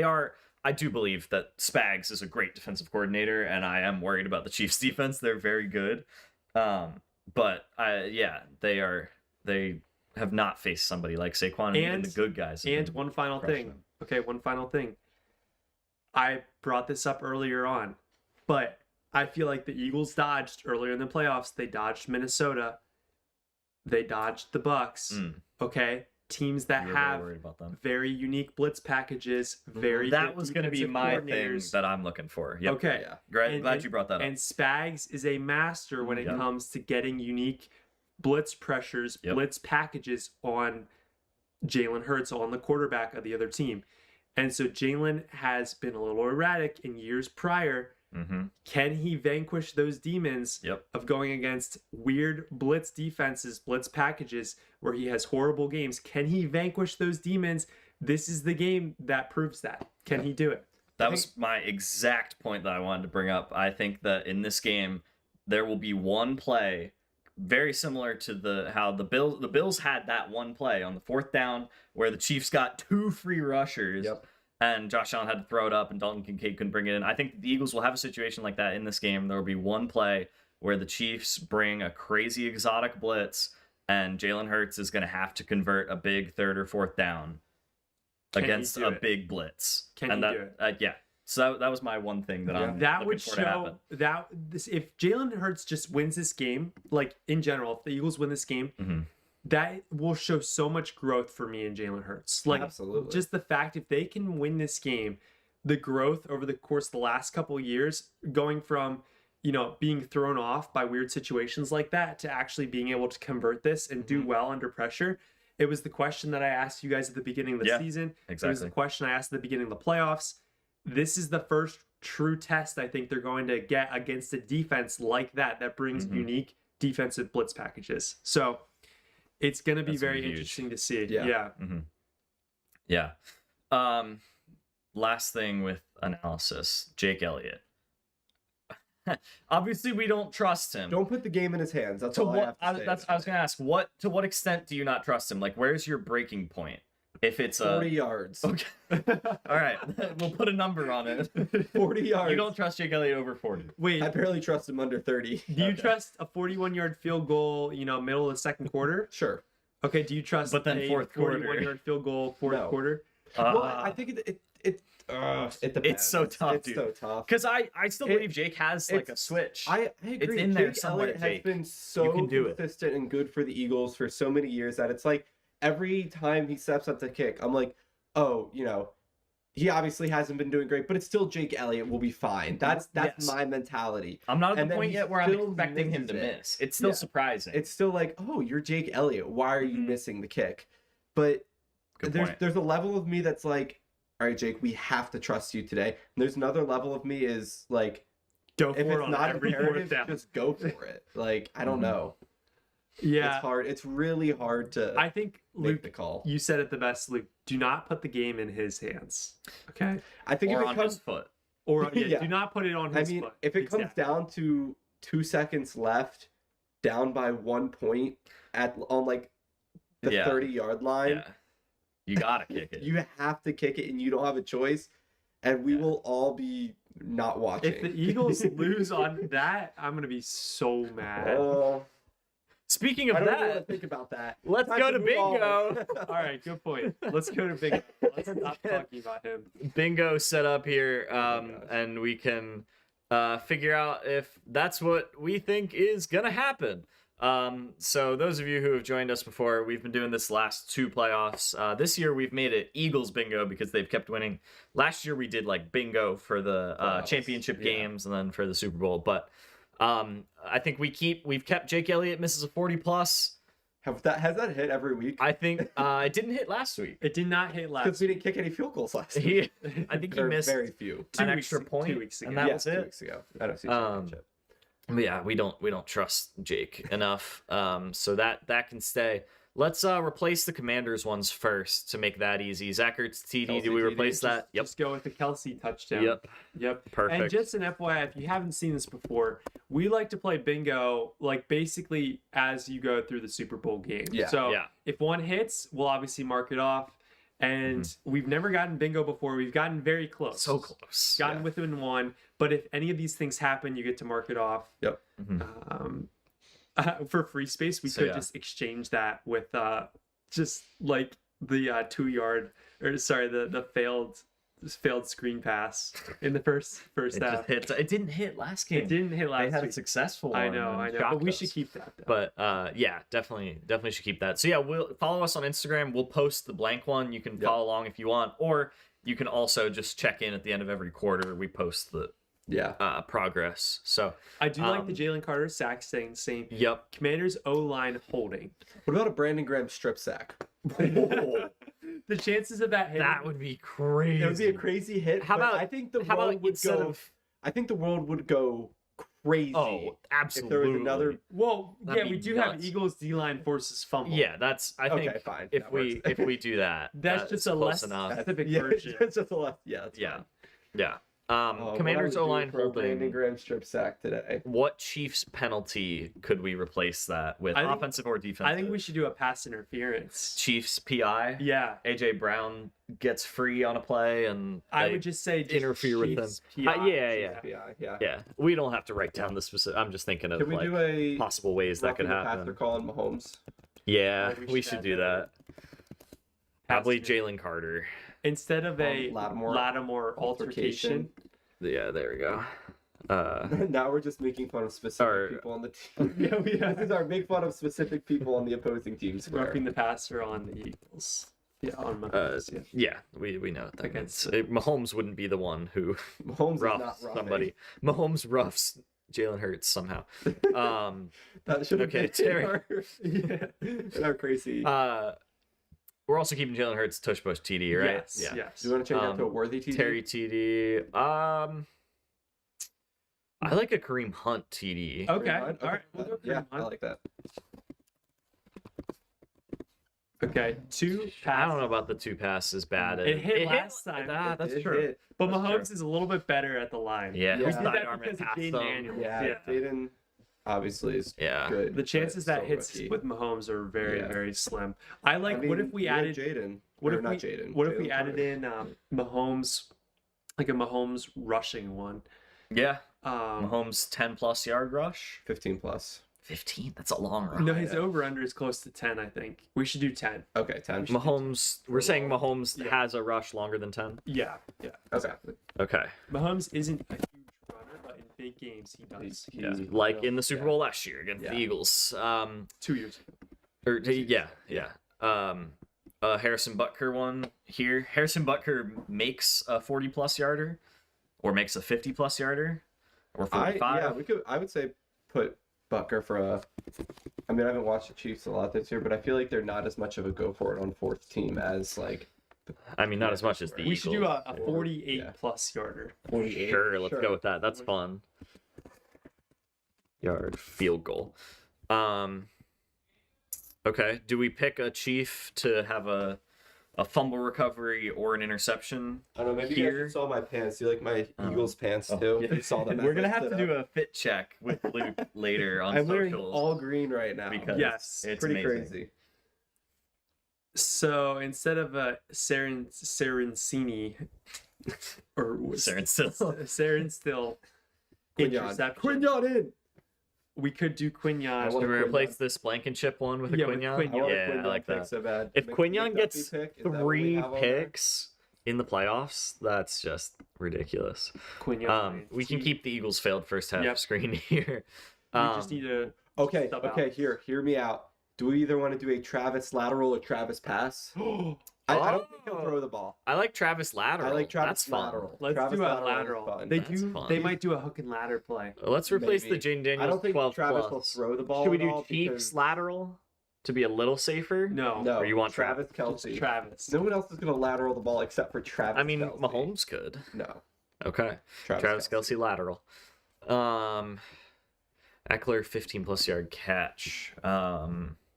I do believe that Spags is a great defensive coordinator, and I am worried about the Chiefs defense. They're very good. But they have not faced somebody like Saquon and even the good guys. And one final thing. Okay, one final thing. I brought this up earlier on, but I feel like the Eagles dodged earlier in the playoffs. They dodged Minnesota. They dodged the Bucks. Okay, teams that have very unique blitz packages. That was going to be my thing that I'm looking for. Yep. Okay, yeah. Great. Glad you brought that up. And Spags is a master when it comes to getting unique blitz pressures, blitz packages on Jalen Hurts, on the quarterback of the other team. And so Jalen has been a little erratic in years prior. Can he vanquish those demons of going against weird blitz defenses, blitz packages, where he has horrible games? Can he vanquish those demons? This is the game that proves that. Can he do it? That was my exact point that I wanted to bring up. I think that in this game, there will be one play very similar to how the Bills had that one play on the 4th down where the Chiefs got 2 free rushers. And Josh Allen had to throw it up, and Dalton Kincaid couldn't bring it in. I think the Eagles will have a situation like that in this game. There will be one play where the Chiefs bring a crazy exotic blitz, and Jalen Hurts is going to have to convert a big 3rd or 4th down against a big blitz. Can he do it? Yeah. So that was my one thing that I'm that looking would for to happen. show if Jalen Hurts just wins this game, like in general, if the Eagles win this game, that will show so much growth for me in Jalen Hurts. Like, absolutely, just the fact if they can win this game, the growth over the course of the last couple of years, going from being thrown off by weird situations like that to actually being able to convert this and do well under pressure. It was the question that I asked you guys at the beginning of the season. Exactly. It was the question I asked at the beginning of the playoffs. This is the first true test I think they're going to get against a defense like that brings unique defensive blitz packages. So it's going to be very interesting to see. Yeah. Last thing with analysis, Jake Elliott. Obviously, we don't trust him. Don't put the game in his hands. That's all I have to say. I was going to ask, to what extent do you not trust him? Like, where's your breaking point? If it's 40 yards. Okay. All right. We'll put a number on it. 40 yards. You don't trust Jake Elliott over 40. Wait. I barely trust him under 30. Do you trust a 41-yard field goal, middle of the second quarter? Sure. Okay, do you trust but then fourth quarter 41-yard field goal fourth quarter? Well, I think it depends. It's so tough, It's so tough. Because I still believe Jake has like a switch. I agree. It's in there Jake somewhere, Elliott has Jake. been so can do consistent and good for the Eagles for so many years that it's like every time he steps up to kick, I'm like, oh, he obviously hasn't been doing great, but it's still Jake Elliott will be fine. That's my mentality. I'm not at the point yet where I'm expecting him to miss. It's still surprising. It's still like, oh, you're Jake Elliott. Why are you missing the kick? But there's a level of me that's like, all right, Jake, we have to trust you today. And there's another level of me is like, go for if it it's on not every imperative, down. just go for it. Like, I don't know. Yeah, it's hard. It's really hard to. I think make the call. You said it the best, Luke. Do not put the game in his hands. Okay. I think or if it on comes his foot. Or do not put it on his foot. If it comes down to 2 seconds left, down by 1 point on like the 30-yard line, you gotta kick it. You have to kick it, and you don't have a choice. And we will all be not watching. If the Eagles lose on that, I'm gonna be so mad. Speaking of I don't that, want to think about that. Let's go to bingo. All right, good point. Let's go to bingo. Let's stop talking about him. Bingo set up here, and we can figure out if that's what we think is gonna happen. So those of you who have joined us before, we've been doing this last 2 playoffs. This year we've made it Eagles bingo because they've kept winning. Last year we did like bingo for the championship games and then for the Super Bowl. But I think we've kept Jake Elliott misses a 40 plus. Has that hit every week? I think it didn't hit last week. It did not hit last because we didn't kick any field goals last week. I think he missed very few. an extra point 2 weeks ago. and that was it. 2 weeks ago. I don't see championship. But yeah, we don't trust Jake enough. So that can stay. Let's replace the Commanders ones first to make that easy. Zach Ertz TD, do we replace that? Yep. Just go with the Kelsey touchdown. Yep. Perfect. And just an FYI, if you haven't seen this before, we like to play bingo like basically as you go through the Super Bowl game. So if one hits, we'll obviously mark it off. And we've never gotten bingo before. We've gotten very close. So close. Gotten within one. But if any of these things happen, you get to mark it off. Yep. For free space, we could just exchange that with just like the 2 yard, or sorry, the failed screen pass in the first half. It didn't hit last game. It didn't hit last week. They had week. a successful one. I know. But we should keep that. Though. But definitely should keep that. So yeah, we'll follow us on Instagram. We'll post the blank one. You can follow along if you want, or you can also just check in at the end of every quarter. We post the progress. So I do like the Jalen Carter sack staying the same. Yep. Commanders O-line holding. What about a Brandon Graham strip sack? The chances of that hitting, That would be crazy. It would be a crazy hit. How but about- I think the How about world would instead go. of I think the world would go crazy. oh, if there was absolutely. another. well, That'd yeah, be we do have nuts. Eagles D-line forces fumble. Yeah, that's I think Okay, fine. if that we works. if we do that, That's just a less enough. specific yeah, version. it's just a left. Yeah, that's Yeah. fine. Yeah. What Commanders I would do O-line for a Brandon holding. Graham strip sack today. What Chiefs penalty could we replace that with? I think- Offensive or defensive? I think we should do a pass interference. Chiefs PI. Yeah, AJ Brown gets free on a play and I they would just say interfere with them. Chiefs PI. Yeah. Yeah. Yeah, we don't have to write down the specific. I'm just thinking of Can we like do a possible ways that could roughing the passer happen. call on Mahomes? Yeah, Like, we should do that. Probably Jalen Carter. Instead of a Lattimore altercation. Yeah, there we go. Now we're just making fun of specific Or- people on the team. Yeah, we This is our make fun of specific people on the opposing team square. roughing the passer on the Eagles. Yeah, on Mahomes. Yeah. Yeah, we know what that Okay. means. Mahomes wouldn't be the one who Mahomes is not roughs roughing. somebody. Mahomes roughs Jalen Hurts somehow. That should have Okay, been Terry. in our crazy. We're also keeping Jalen Hurts tush push TD, right? Yes. Yeah. Yes. Do you want to change that to a worthy TD? Terry TD. I like a Kareem Hunt TD. Okay. Kareem Hunt? All right. We'll go Yeah, Kareem I Hunt. like that. Okay. 2 I passes. don't know about the 2 passes bad. It hit last time. Ah, that's It true. hit. But That's Mahomes true. is a little bit better at the line. Yeah, Yeah. We did that sidearm because it of past Jaden them. Daniels. Yeah, Jaden obviously is Yeah. good. The chances but that still hits rookie. with Mahomes are very, Yeah. very slim. I like. I mean, what if we had added? Jaden? What Or if not we? Jaden? What if we Jalen added Carter. in Mahomes, like a Mahomes rushing one? Yeah. Um, Mahomes 10+ yard rush. 15 plus? 15. That's a long run. no, his yeah. over under is close to 10. I think we should do 10. Okay, 10. Mahomes. We're saying Mahomes Yeah. has a rush longer than 10. Yeah, yeah. Exactly. Okay. Mahomes isn't a huge runner, but in big games he does. He- Yeah. he- Like in the Super yeah. Bowl last year against the Yeah. Eagles. 2 years ago. Or yeah. Harrison Butker one here. Harrison Butker makes a 40+ yarder, or makes a 50+ yarder, or 45. I would say put Butker for a. I mean, I haven't watched the Chiefs a lot this year, but I feel like they're not as much of a go for it on fourth team as like. I mean, not as much as the We Eagles. should do a Or- 48 yeah. plus yarder. 48. Sure, let's go with that. That's fun. Yard field goal. Okay. Do we pick a Chief to have a fumble recovery or an interception? I don't know. Maybe you Here. guys saw my pants. You like my Eagles pants too? Yeah. You saw them. We're gonna have to do a fit check with Luke later on I'm wearing socials. all green right now. because Yes, it's pretty amazing. crazy. So instead of a Serencini or Saren still. Saren still Quignon. interception, Quignon in. we could do I Quignon. want Should we Quignon. replace this Blankenship one with a Yeah, with Quignon? Quignon. I want a Yeah, I Quignon like pick that. so bad. If Quignon gets pick, is that what we 3 have on there? picks in the playoffs, that's just ridiculous. Quignon. We can keep the Eagles failed first half Yep. screen here. We just need to. Okay, Stub out. okay, hear me out. Do we either want to do a Travis lateral or Travis pass? I don't think he'll throw the ball. I like Travis lateral. I like Travis That's fun. lateral. Let's Travis do a is lateral. fun. They That's do. fun. They might do a hook and ladder play. Let's replace Maybe. the Jane Daniels I don't think 12 Travis plus. will throw the ball. Should we at do all Chiefs because- lateral to be a little safer? No. No, Or you want Travis Just Kelsey. Travis. No one else is going to lateral the ball except for Travis. I mean, Kelce. Mahomes could. No, Okay. Travis Kelsey lateral. Eckler 15+ yard catch.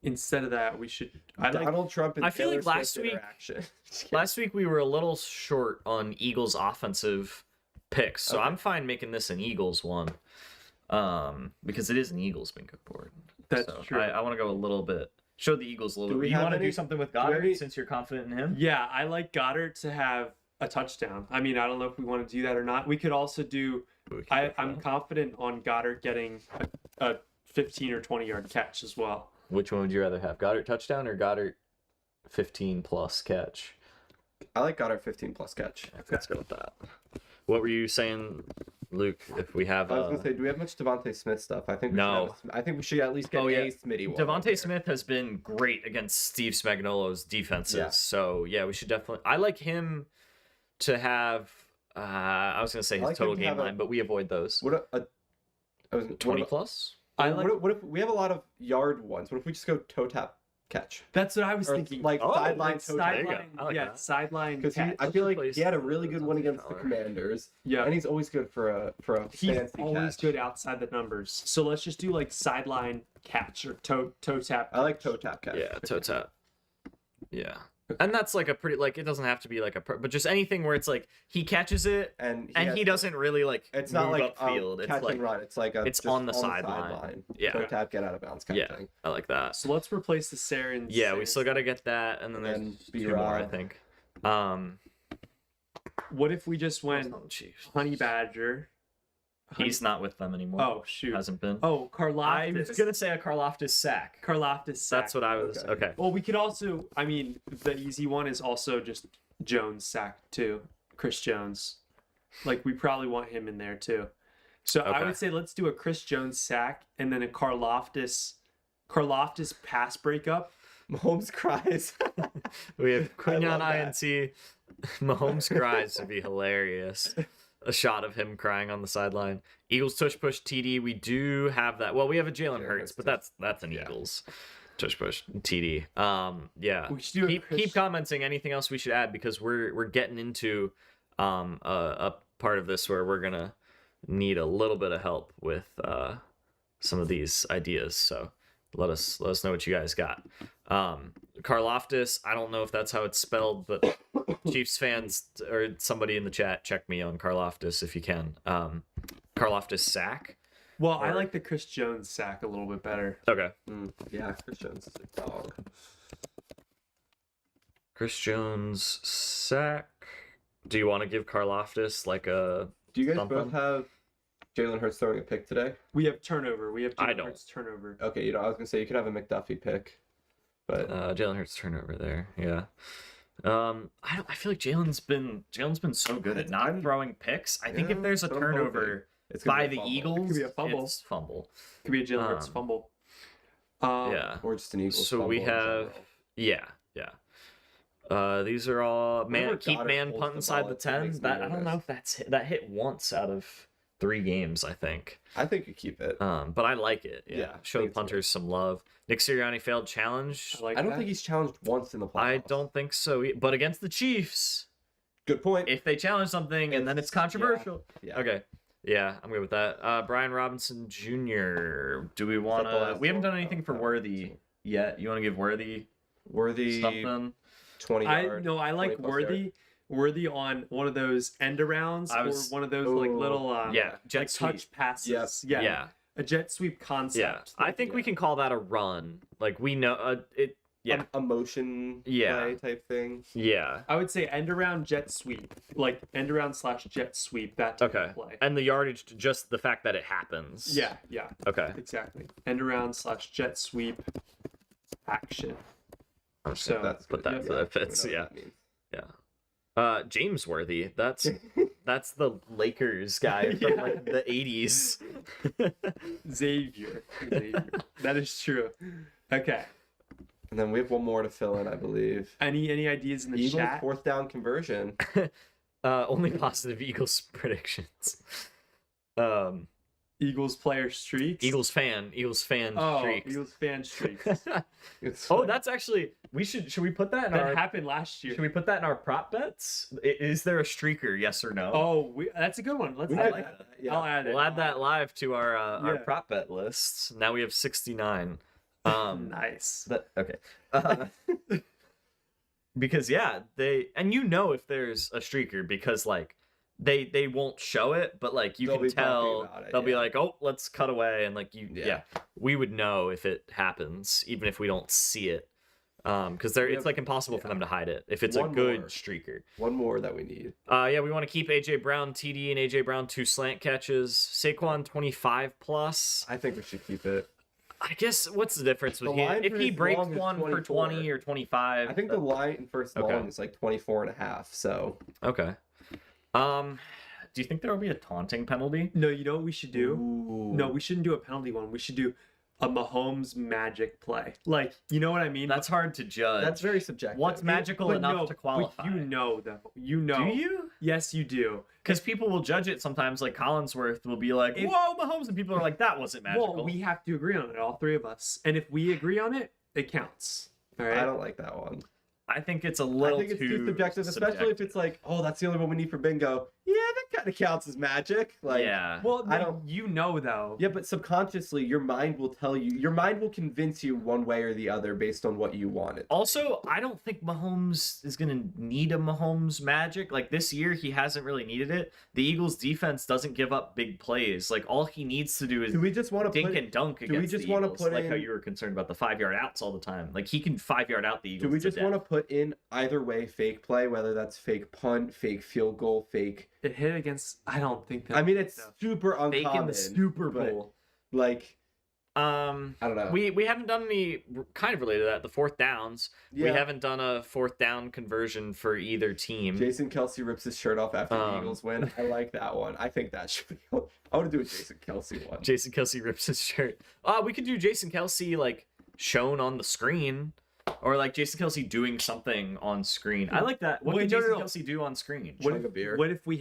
Instead of that, we should. I like. Donald Trump and I feel Taylor like last Swift week- interaction. Last week we were a little short on Eagles offensive picks, so Okay. I'm fine making this an Eagles one. Because it is an Eagles bingo board. That's So true. I want to go a little bit. Show the Eagles a little Do bit. we You have want to any- do something with do we have Goddard any- since you're confident in him? Yeah, I like Goddard to have a touchdown. I mean, I don't know if we want to do that or not. We could also do. We can go for I'm that. confident on Goddard getting a 15 or 20 yard catch as well. Which one would you rather have? Goddard touchdown or Goddard 15+ catch? I like Goddard 15 plus catch. Let's go with that. What were you saying, Luke? If we have I was gonna say, do we have much Devontae Smith stuff? I think we No. should I think we should at least get Oh, yeah. a Smitty one. Devontae Smith has been great against Steve Spagnuolo's defenses. Yeah. So yeah, we should definitely. I like him to have. I was gonna say I his like him total to game have a- line, but we avoid those. What I was 20+. I like. what if we have a lot of yard ones? What if we just go toe tap catch. That's what I was Or thinking. like Oh, sideline like toe there you tap. go. Sideline, I like yeah, that. sideline Because catch. I feel like replace he had a really good one against the Feller. Commanders. Yeah. And he's always good for a He's fancy always catch. good outside the numbers. So let's just do like sideline catch or toe tap. I like toe tap catch. Yeah, toe tap. Yeah. And that's like a pretty, like, it doesn't have to be like but just anything where it's like he catches it And and he doesn't really like it's move not like upfield. catch It's like and run. It's like it's just on the sideline. Yeah. Toe tap, get out of bounds kind yeah, of thing. I like that. So let's replace the Sarins. Yeah, we still got to get that, and then And there's then two more, I B-Rob. think. What if we just went Chiefs. Honey Badger? He's not with them anymore. Oh shoot. Hasn't been. Oh, I Karloftis. was gonna say a Karloftis sack. Karloftis sack. That's what I was. Okay. Okay. Well, we could also. I mean, the easy one is also just Jones sack too. Chris Jones. Like we probably want him in there too. So I Okay. would say let's do a Chris Jones sack and then a Karloftis pass breakup. Mahomes cries. We have Quinyon love that. INT. Mahomes cries would be hilarious. A shot of him crying on the sideline. Eagles tush push TD. We do have that. Well, we have a Jalen Hurts, but that's an Eagles tush push TD. Yeah. We should do a Keep commenting anything else we should add because we're getting into a part of this where we're gonna need a little bit of help with some of these ideas. So let us know what you guys got. Karloftis, I don't know if that's how it's spelled, but Chiefs fans or somebody in the chat, check me on Karloftis if you can. Karloftis sack. Well, I like the Chris Jones sack a little bit better. Okay. Yeah, Chris Jones is a dog. Chris Jones sack. Do you want to give Karloftis like a? Do you guys Something. both have Jalen Hurts throwing a pick today? We have turnover. We have I Jalen don't. Hurts turnover. Okay, I was gonna say you could have a McDuffie pick, but Jalen Hurts turnover there. Yeah. I feel like Jalen's been so good at not throwing picks. I think if Yeah, there's a but I'm hoping. turnover it's gonna by be a the fumble. Eagles, It could be a fumble. it's fumble. Could be a Jalen Hurts fumble. Yeah. or just an Eagles. So we fumble in have general. these are all Whenever keep Goddard man holds punt the inside ball, the it 10. makes me That I don't know nervous. if that hit once out of 3 games, I think. I think you keep it. But I like it. Yeah. Yeah, Show I the think it's punters some love. Nick Sirianni failed challenge. I like I don't that. think he's challenged once in the playoffs. I don't think so. But against the Chiefs, Good point. if they challenge something and then it's controversial. Yeah. Okay. Yeah, I'm good with that. Brian Robinson Jr. Do we want the to? last We haven't one? done anything for Oh, Worthy yet. You want to give Worthy Worthy something? 20 yard. I like 20 plus Worthy on one of those end arounds I was- or one of those like Ooh. little Yeah, jet like sweep. touch passes. Yep. Yeah. Yeah. A jet sweep concept. Yeah, I think we Yeah. can call that a run. Like we know it. Yeah, A motion Yeah. play type thing. yeah. I would say end around jet sweep, like end around / jet sweep. That type Okay. of play. And the yardage, just the fact that it happens. Yeah, Okay. exactly. End around / jet sweep action. So That's put good. that yeah, so that fits. We know Yeah, what that means. yeah. James Worthy. That's the Lakers guy from Yeah. like the '80s. Xavier. That is true. Okay. And then we have one more to fill in, I believe. Any ideas in the Eagles chat? 4th down conversion. Only positive Eagles predictions. Eagles player streaks. Eagles fan streaks. Eagles fan streaks. It's Oh, that's actually should we put that in That our happened last year. should we put that in our prop bets? Is there a streaker? Yes or no? Oh, that's a good one. Let's We add could- that. yeah. I'll add it. We'll add that live to our Yeah. prop bet list. Now we have 69. Nice. Okay. Because yeah, if there's a streaker because like they won't show it, but like you They'll can be talking tell about it, they'll be yeah. like, oh, let's cut away, and like Yeah. we would know if it happens even if we don't see it, because it's like impossible for them to hide it if it's One a good more. streaker. One more that we need. Yeah, we want to keep AJ Brown TD and AJ Brown 2 slant catches. Saquon 25 plus. I think we should keep it. I guess what's the difference with The him? line If for he his breaks long is one for 24. 20 or 25? I think the line first Okay. long is like 24 and a half. So Okay. Do you think there will be a taunting penalty? No, you know what we should do? Ooh. No, we shouldn't do a penalty one. We should do a Mahomes magic play. Like, you know what I mean? That's hard to judge. That's very subjective. What's magical But enough no, to qualify? But you know, though. You know. Do you? Yes, you do. Because people will judge it sometimes. Like Collinsworth will be like, If- "Whoa, Mahomes," and people are like, "That wasn't magical." Well, we have to agree on it, all three of us. And if we agree on it, it counts. All right. I don't like that one. I think it's a I little think it's too too subjective, especially if it's like, oh, that's the only one we need for bingo. Yeah, that kind of counts as magic. Like, yeah. Well, I don't- You know though. yeah, but subconsciously, your mind will tell you. Your mind will convince you one way or the other based on what you wanted. Also, I don't think Mahomes is going to need a Mahomes magic. Like this year, he hasn't really needed it. The Eagles' defense doesn't give up big plays. Like all he needs to do is Do we just want to dink put? and dunk we against just the wanna Eagles. put Like how in- you were concerned about the 5-yard outs all the time. Like he can 5-yard out the Eagles. Do we just want want to put in either way fake play, whether that's fake punt, fake field goal, fake? It hit against. I don't think that. I mean, it's though. super uncommon. fake in the Super but, Bowl? Like, I I don't know. We haven't done any kind of related to that. The fourth downs. We Yeah. haven't done a fourth down conversion for either team. Jason Kelsey rips his shirt off after the Um, Eagles win. I like that one. I think that should be. I want to do a Jason Kelsey one. Jason Kelsey rips his shirt. We could do Jason Kelsey like shown on the screen, or like Jason Kelsey doing something on screen. I like that. What Wait, could no, Jason no. Kelsey do on screen? Chug a beer. What if we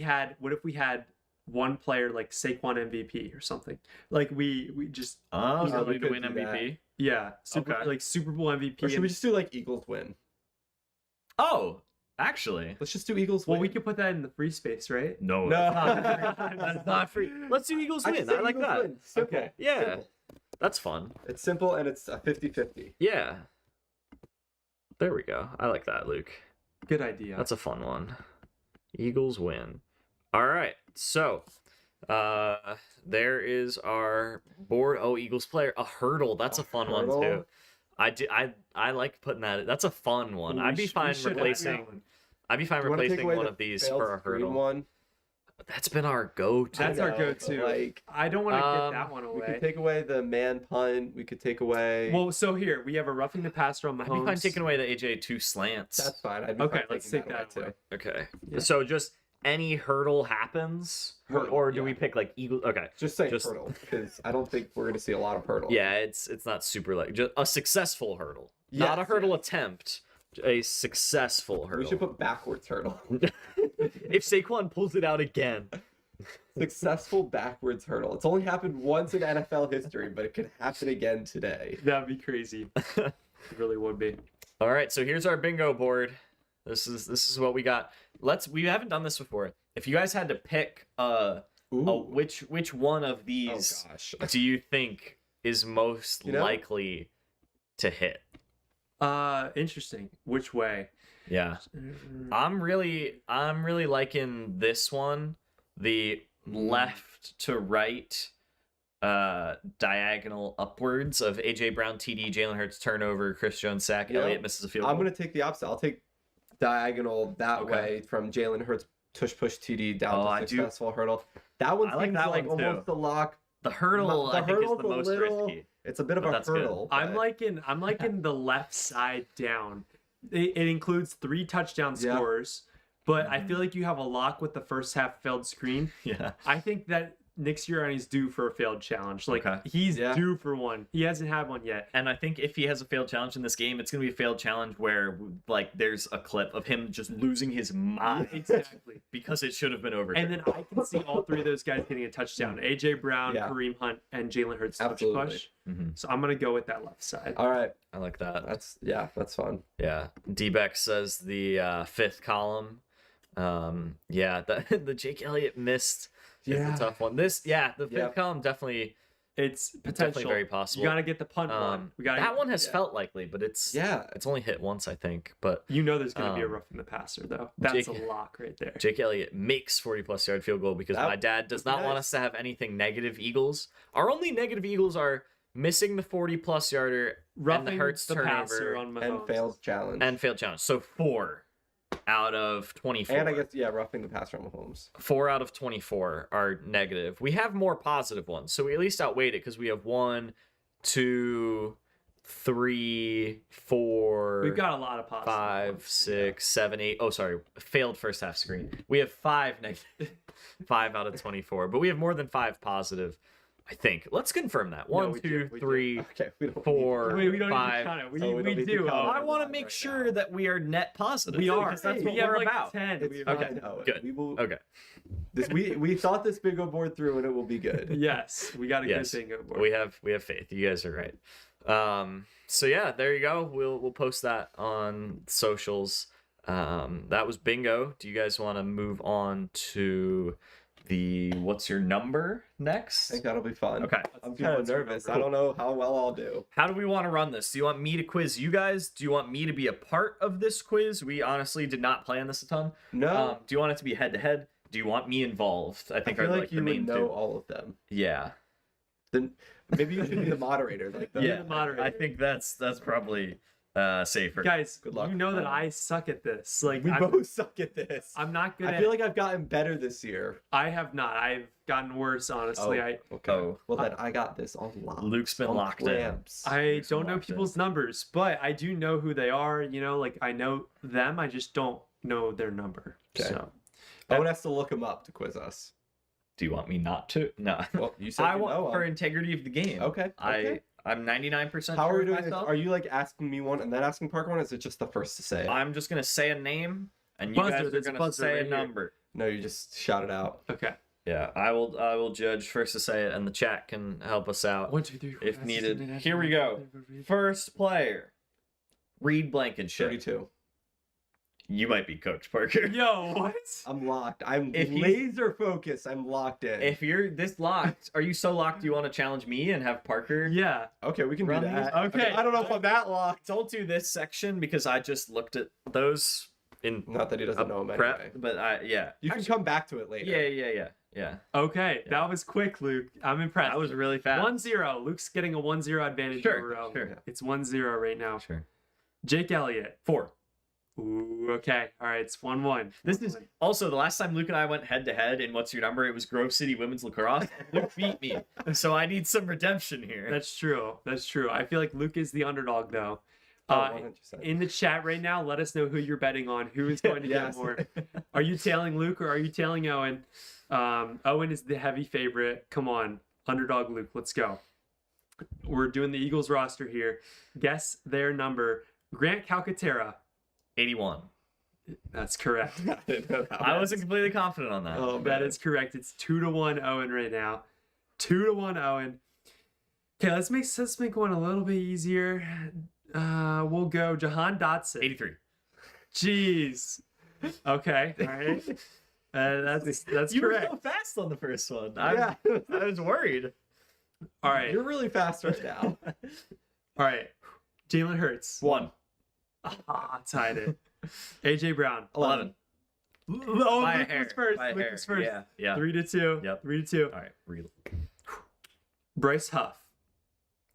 had one player like Saquon MVP or something? Like we just Oh, Yeah, somebody we to could win do that. MVP. yeah Okay. like Super Bowl MVP. Or should and- we just do like Eagles win? Oh, actually, Let's just do Eagles well, win. we could put that in the free space, right? no, No. that's not free. That's not free. Let's do Eagles win. just say I like Eagles that. win. Simple. Okay. Yeah. Simple. That's fun. It's simple and it's a 50-50. Yeah. There we go. I like that, Luke. Good idea. That's a fun one. Eagles win. All right. So, there is our board. Oh, Eagles player. A hurdle. That's a fun one hurdle? too. I like putting that. That's a fun one. We I'd be sh- we fine should have replacing. that one. I'd be fine Do you wanna take replacing away one the of these failed for a screen hurdle. one? That's been our go-to. That's our know, go-to. like, I don't want to Um, get that one We away. could take away the man punt. We could take away. Well, so here we have a roughing the passer on I'd be fine Mahomes. taking away the AJ 2 slants. that's fine. I'd be Okay, fine let's taking take that away. Okay. Yeah. So just any hurdle happens, Hurdle, or do yeah. we pick like Eagle? Okay. Just say Just- hurdle because I don't think we're gonna see a lot of hurdle. Yeah, it's not super like just a successful hurdle, not a Yes, hurdle yes. attempt, a successful hurdle. We should put backwards hurdle. If Saquon pulls it out again, Successful backwards hurdle. It's only happened once in NFL history, but it could happen again today. That'd be crazy. It really would be. all right. So here's our bingo board. This is what we got. We haven't done this before. If you guys had to pick Ooh. which one of Oh these gosh. do you think is most You know? likely to hit? Interesting. Which way? Yeah. I'm really liking this one, the left to right diagonal upwards of AJ Brown TD, Jalen Hurts turnover, Chris Jones sack, You know, Elliott misses a field goal. I'm gonna take the opposite. I'll take diagonal that Okay. way from Jalen Hurts push TD down Oh, I to do- successful hurdle. That one I like seems that like one, too. almost a lock. The hurdle, The I think, is hurdle's the a most little- risky. It's a bit of But a that's good. hurdle. I'm but- liking the left side down. It includes 3 touchdown Yeah. scores, but I feel like you have a lock with the first half failed screen. Yeah. I think that Nick Sirianni's due for a failed challenge. Like Okay. he's Yeah. due for one. He hasn't had one yet. And I think if he has a failed challenge in this game, it's going to be a failed challenge where, like, there's a clip of him just losing his mind Exactly. because it should have been overturned. And then I can see all 3 of those guys getting a touchdown. AJ Brown, Yeah. Kareem Hunt, and Jalen Hurts touch Absolutely. push. Mhm. So I'm gonna go with that left side. All right. I like that. That's fun. Yeah. D-Beck says the fifth column. Yeah, the Jake Elliott missed is Yeah. a tough one. The fifth Yeah. column definitely It's definitely potential. very possible. You gotta get the punt one. We gotta. that one has yeah. felt likely, but it's Yeah. only hit once, I think. But You know, there's gonna be a Um, roughing the passer though. That's Jake- a lock right there. Jake Elliott makes 40+ yard field goal because That my dad does would be not want nice. us to have anything negative Eagles. Our only negative Eagles are missing the 40+ yarder Roughing and the Hurts passer turnover on Mahomes. And failed challenge. and failed challenge. So 4 out of 24. And I guess roughing the passer on Mahomes. 4 out of 24 are negative. We have more positive ones, so we at least outweighed it because we have 1, 2, 3, 4. We've got a lot of positive 5, ones. 6, 7, 8. Oh, sorry, failed first half screen. We have 5 negative, 5 out of 24, but we have more than 5 positive. I think. Let's confirm that. 1, we 2, do, we do. 3, Okay, we don't 4, Wait, we don't need to 5. count it. We, Oh, we we don't need to do. count it. I want to Right make now. sure that we are net positive. We are. because that's what we have we're like about. 10. It's We- fine. Okay, No, good. We will, Okay. we thought this bingo board through and it will be good. Yes, we got a Yes, good bingo board. we have faith. You guys are right. So yeah, there you go. We'll post that on socials. That was bingo. Do you guys want to move on to the what's your number I next? think that'll be fun. Okay. I'm do kind of what's your nervous. number. I don't know how well I'll do. How do we want to run this? Do you want me to quiz you guys? Do you want me to be a part of this quiz? We honestly did not plan this a ton. No, Do you want it to be head to head? Do you want me involved? I I think feel are like like you the main would know two. all of them. Yeah. Then maybe you should be the moderator. Like the, Yeah. the moderator. I think that's probably safer. Guys, Good luck. you know that I suck at this. Like, we I'm, both suck at this. I'm not good I at feel like I've gotten better this year. I have not. I've gotten worse, honestly. Okay. Oh. Well, then I got this on lock. Luke's been on locked in. clamps. I Some don't know locked in. people's numbers, but I do know who they are. You know, like I know them. I just don't know their number. Okay. So Owen has to look him up to quiz us. Do you want me not to? No. Well, you said I you want know for him. integrity of the game. Okay. Okay. I'm 99% How are sure we of doing this? myself. Are you like asking me one and then asking Parker one? Or is it just the first to say it? I'm just gonna say a name, and you Buzzer, guys are there's a gonna buzzer say right a here. number. No, you just shout it out. okay. Yeah, I will judge first to say it, and the chat can help us out 1, 2, 3, 4, if 5, 6, needed. 7, 8, 9, Here we 10, go. 11, 12, 13, 14, First player, Reed Blankenship. 32. You might be Coach Parker. Yo, what? I'm locked. I'm If he's- laser focused. I'm locked in. If you're this locked, are you so locked you want to challenge me and have Parker? Yeah. Okay, we can do Run that. these? Okay. I don't know if I'm that locked. Don't do this section because I just looked at those in Not that he doesn't know him prep, anyway. but yeah. You can come back to it later. Yeah. Okay. Yeah. That was quick, Luke. I'm impressed. That was really fast. 1-0. Luke's getting a 1-0 advantage Sure, over Owen. sure. It's 1-0 right now. Sure. Jake Elliott. 4. Ooh, okay. All right. It's 1-1. This is also the last time Luke and I went head to head in What's Your Number? It was Grove City Women's Lacrosse. And Luke beat me. So I need some redemption here. That's true. That's true. I feel like Luke is the underdog, though. Oh, 100%. In the chat right now, let us know who you're betting on. Who is going to Yes. get more? Are you tailing Luke or are you tailing Owen? Owen is the heavy favorite. Come on, underdog Luke. Let's go. We're doing the Eagles roster here. Guess their number. Grant Calcaterra. 81. That's correct. I didn't know that. I wasn't completely confident on that. Oh, That man. is correct. It's 2-1 Owen right now. 2-1 Owen. Okay, let's make one a little bit easier. We'll go Jahan Dotson. 83. Jeez. Okay. All right. That's You were correct. so fast on the first one. Yeah. I was worried. All right. You're really fast right now. All right. Jalen Hurts. 1. Tied it. AJ Brown. 11. Oh, By a Luke hair. was first. By a Luke hair. was first. Yeah. 3-2. Yep. 3-2. All right. Real. Bryce Huff.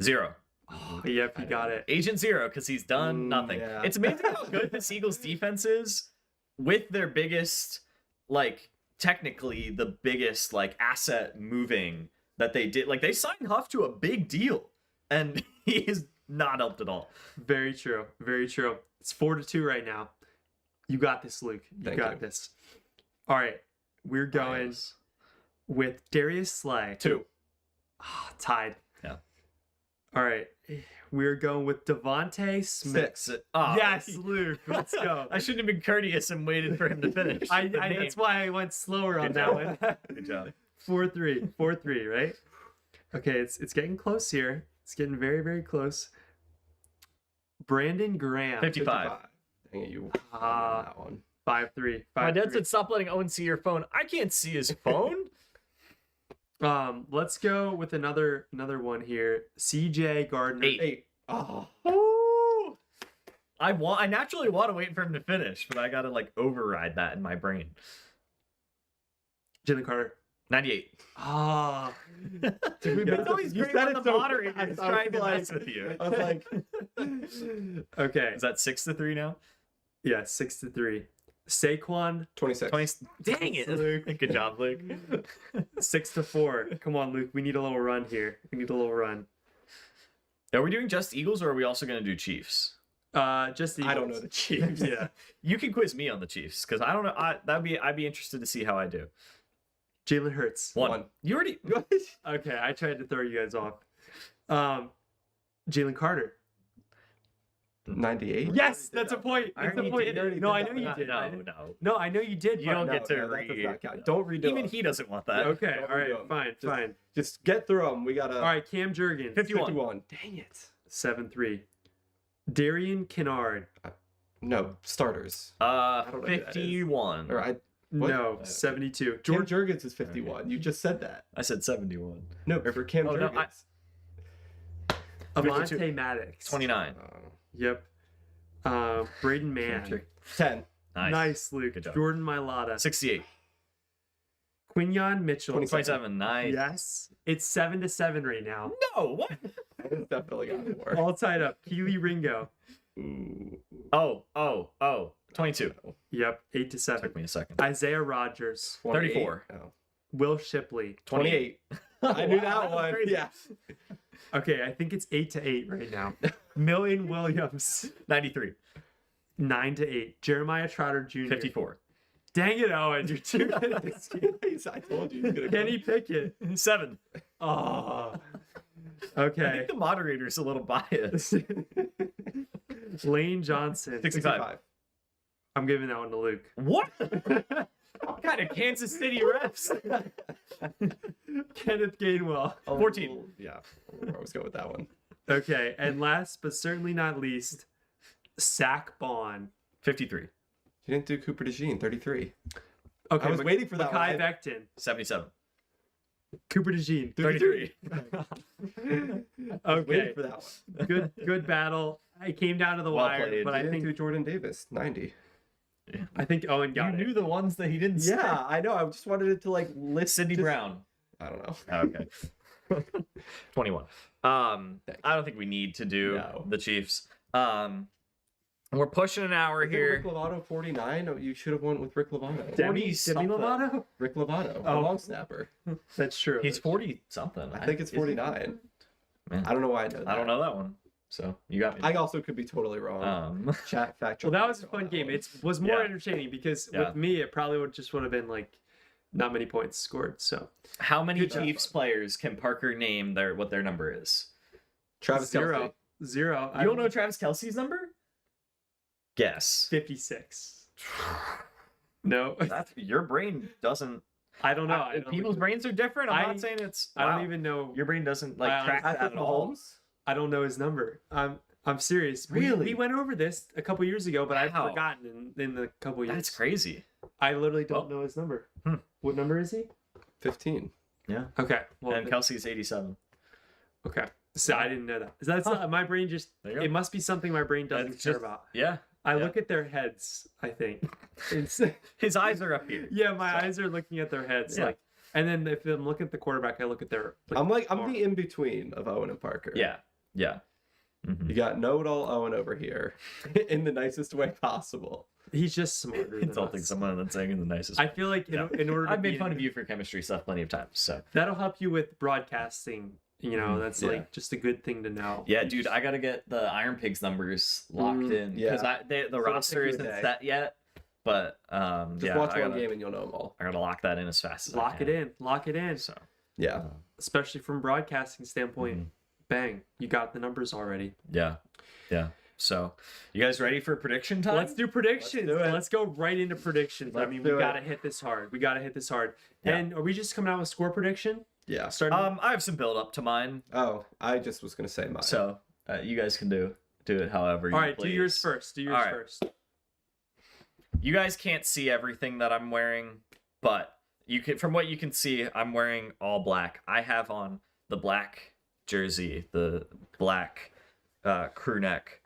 0. Oh, yep, you got it. Agent 0 because he's done nothing. yeah. It's amazing how good this Eagles defense is with their biggest, like, technically the biggest, like, asset moving that they did. Like, they signed Huff to a big deal, and he is not helped at all. Very true. Very true. It's 4-2 right now. You got this, Luke. You Thank got you. this. All right. We're going with Darius Slay. 2. Tied. Yeah. All right. We're going with Devontae Smith. 6. Oh, Yes, Luke. Let's go. I shouldn't have been courteous and waited for him to finish. the name. That's why I went slower on that one. Good job. 4-3. 4-3, right? Okay, it's getting close here. It's getting very, very close. Brandon Graham. 55. Dang it, you Ah. that one. 5-3. My dad 5-3. said, "Stop letting Owen see your phone." I can't see his phone. Let's go with another one here. CJ Gardner. 8. 8. Oh. Ooh. I naturally want to wait for him to finish, but I gotta like override that in my brain. Jalen Carter. 98. Ah. It's always You great said when it the so moderator fast. is I was trying to like- mess with you. I was like, Okay. Is that 6-3 now? Yeah, 6-3. Saquon, 26. 20. Dang it, Luke. Good job, Luke. 6-4. Come on, Luke. We need a little run here. We need a little run. Are we doing just Eagles, or are we also gonna do Chiefs? Just the I don't Eagles. know the Chiefs. Yeah. You can quiz me on the Chiefs because I don't know. I'd be interested to see how I do. Jalen Hurts. 1. You already. Okay, I tried to throw you guys off. Jalen Carter. 98. Yes, that's a point. I That's a already point. did it. No, I Did know that. you did. I know- No. No, I know you did. You but- don't No, get to no, that does read. not count. Don't read Even he doesn't want that. Okay, Don't all right, redo 'em. fine, Just- fine. Just get through them. We got to. All right, Cam Jurgens. 51. 51. Dang it. 7-3. Darian Kennard. No, starters. don't know who that is. 51. Or What? No, 72. George Jurgens is 51. You just said that. I said 71. No, for Cam Oh, no, Jurgens. Avante Maddox. 29. Yep. Braden Mann. 10. Nice, Luke. Good job. Jordan Mailata. 68. Quinyon Mitchell. 27. Nice. Yes. It's 7-7 right now. No, what? It's definitely got more. All tied up. Keely Ringo. Ooh. Oh. 22. Yep. 8-7. Took me a second. Isaiah Rogers. 34. Oh. Will Shipley. 28. I knew that one. Crazy. Yeah. Okay, I think it's 8-8 right now. Million Williams. 93. 9-8. Jeremiah Trotter Jr. 54. Dang it, Owen. You're too good at this game. I told you. He's gonna Kenny Pickett. 7. Oh. I Okay. think the moderator's a little biased. Lane Johnson. 65. I'm giving that one to Luke. What? What kind of Kansas City refs? Kenneth Gainwell. 14. Yeah. I was going with that one. Okay, and last but certainly not least, Sack Bond. 53. You didn't do Cooper DeJean, 33. Okay, I was waiting for that Mekhi one. Becton. 77. Cooper DeJean. 33. Waiting Okay, for that one. good battle. I came down to the Well wire, played. but I I didn't think do Jordan Davis, 90. Owen You got it. knew the ones that he didn't say. Yeah, I know. I just wanted it to list Sidney just- Brown. I don't know. Oh, okay. 21. I don't think we need to do No. the Chiefs. We're pushing an hour Isn't here. Rick Lovato 49? Oh, you should have went with Rick Lovato. Demi something. Lovato? Rick Lovato, Oh. a long snapper. That's true. He's 40 something. I think it's 49. Man. I don't know why I know that. I don't know that one. So you got me. I also could be totally wrong. Chat fact. Well, that was a fun game. It was more Yeah. entertaining because Yeah. with me, it probably would have been like not many points scored. So How many Good job. Chiefs players can Parker name what their number is? Travis zero. Kelce. Zero. You don't know Travis Kelsey's number? Guess. 56. No, That's your brain doesn't. I don't know. I don't People's brains are different. I'm I- not saying it's. I don't wow. even know. Your brain doesn't I track that Patrick at all. Mahomes? I don't know his number. I'm serious. Really? We went over this a couple years ago, but I've Wow. forgotten in the couple years. That's crazy. I literally don't Well, know his number. hmm. What number is he? 15. Yeah. Okay. Well, And Kelsey's 87. okay. So I didn't know that. That's Huh. not, my brain just. There you go. It must be something my brain doesn't That's care just- about. Yeah. I yeah. look at their heads. I think. It's, His eyes are up here. yeah, my eyes are looking at their heads. Yeah. Like, and then if I'm looking at the quarterback, I look at their. I'm arm. the in between of Owen and Parker. Yeah. Yeah. Mhm. You got know-it-all Owen over here in the nicest way possible. He's just smarter. Than Insulting us. someone and saying in the nicest I way. feel like Yeah. in order to I've be made fun of you for chemistry stuff plenty of times. So that'll help you with broadcasting. You know, that's Yeah. like just a good thing to know. yeah, dude, I gotta get the Iron Pigs numbers locked in because yeah. the it'll roster take you a isn't day. set yet. But Just yeah, watch I one gotta, game and you'll know them all. I gotta lock that in as fast as I Lock can. it in. Lock it in. So Yeah. Especially from broadcasting standpoint. Mhm. Bang, you got the numbers already. yeah. So you guys ready for prediction time? Let's do predictions. Let's do it. Let's go right into predictions. I Let's mean, do we it. gotta hit this hard. Yeah. And are we just coming out with score prediction? Yeah. Starting. I have some build up to mine, Oh, I just was going to say mine. so you guys can do it however you All right, please. do yours first. Do yours All right. first. You guys can't see everything that I'm wearing, but you can. From what you can see, I'm wearing all black. I have on the black jersey, the black crew neck,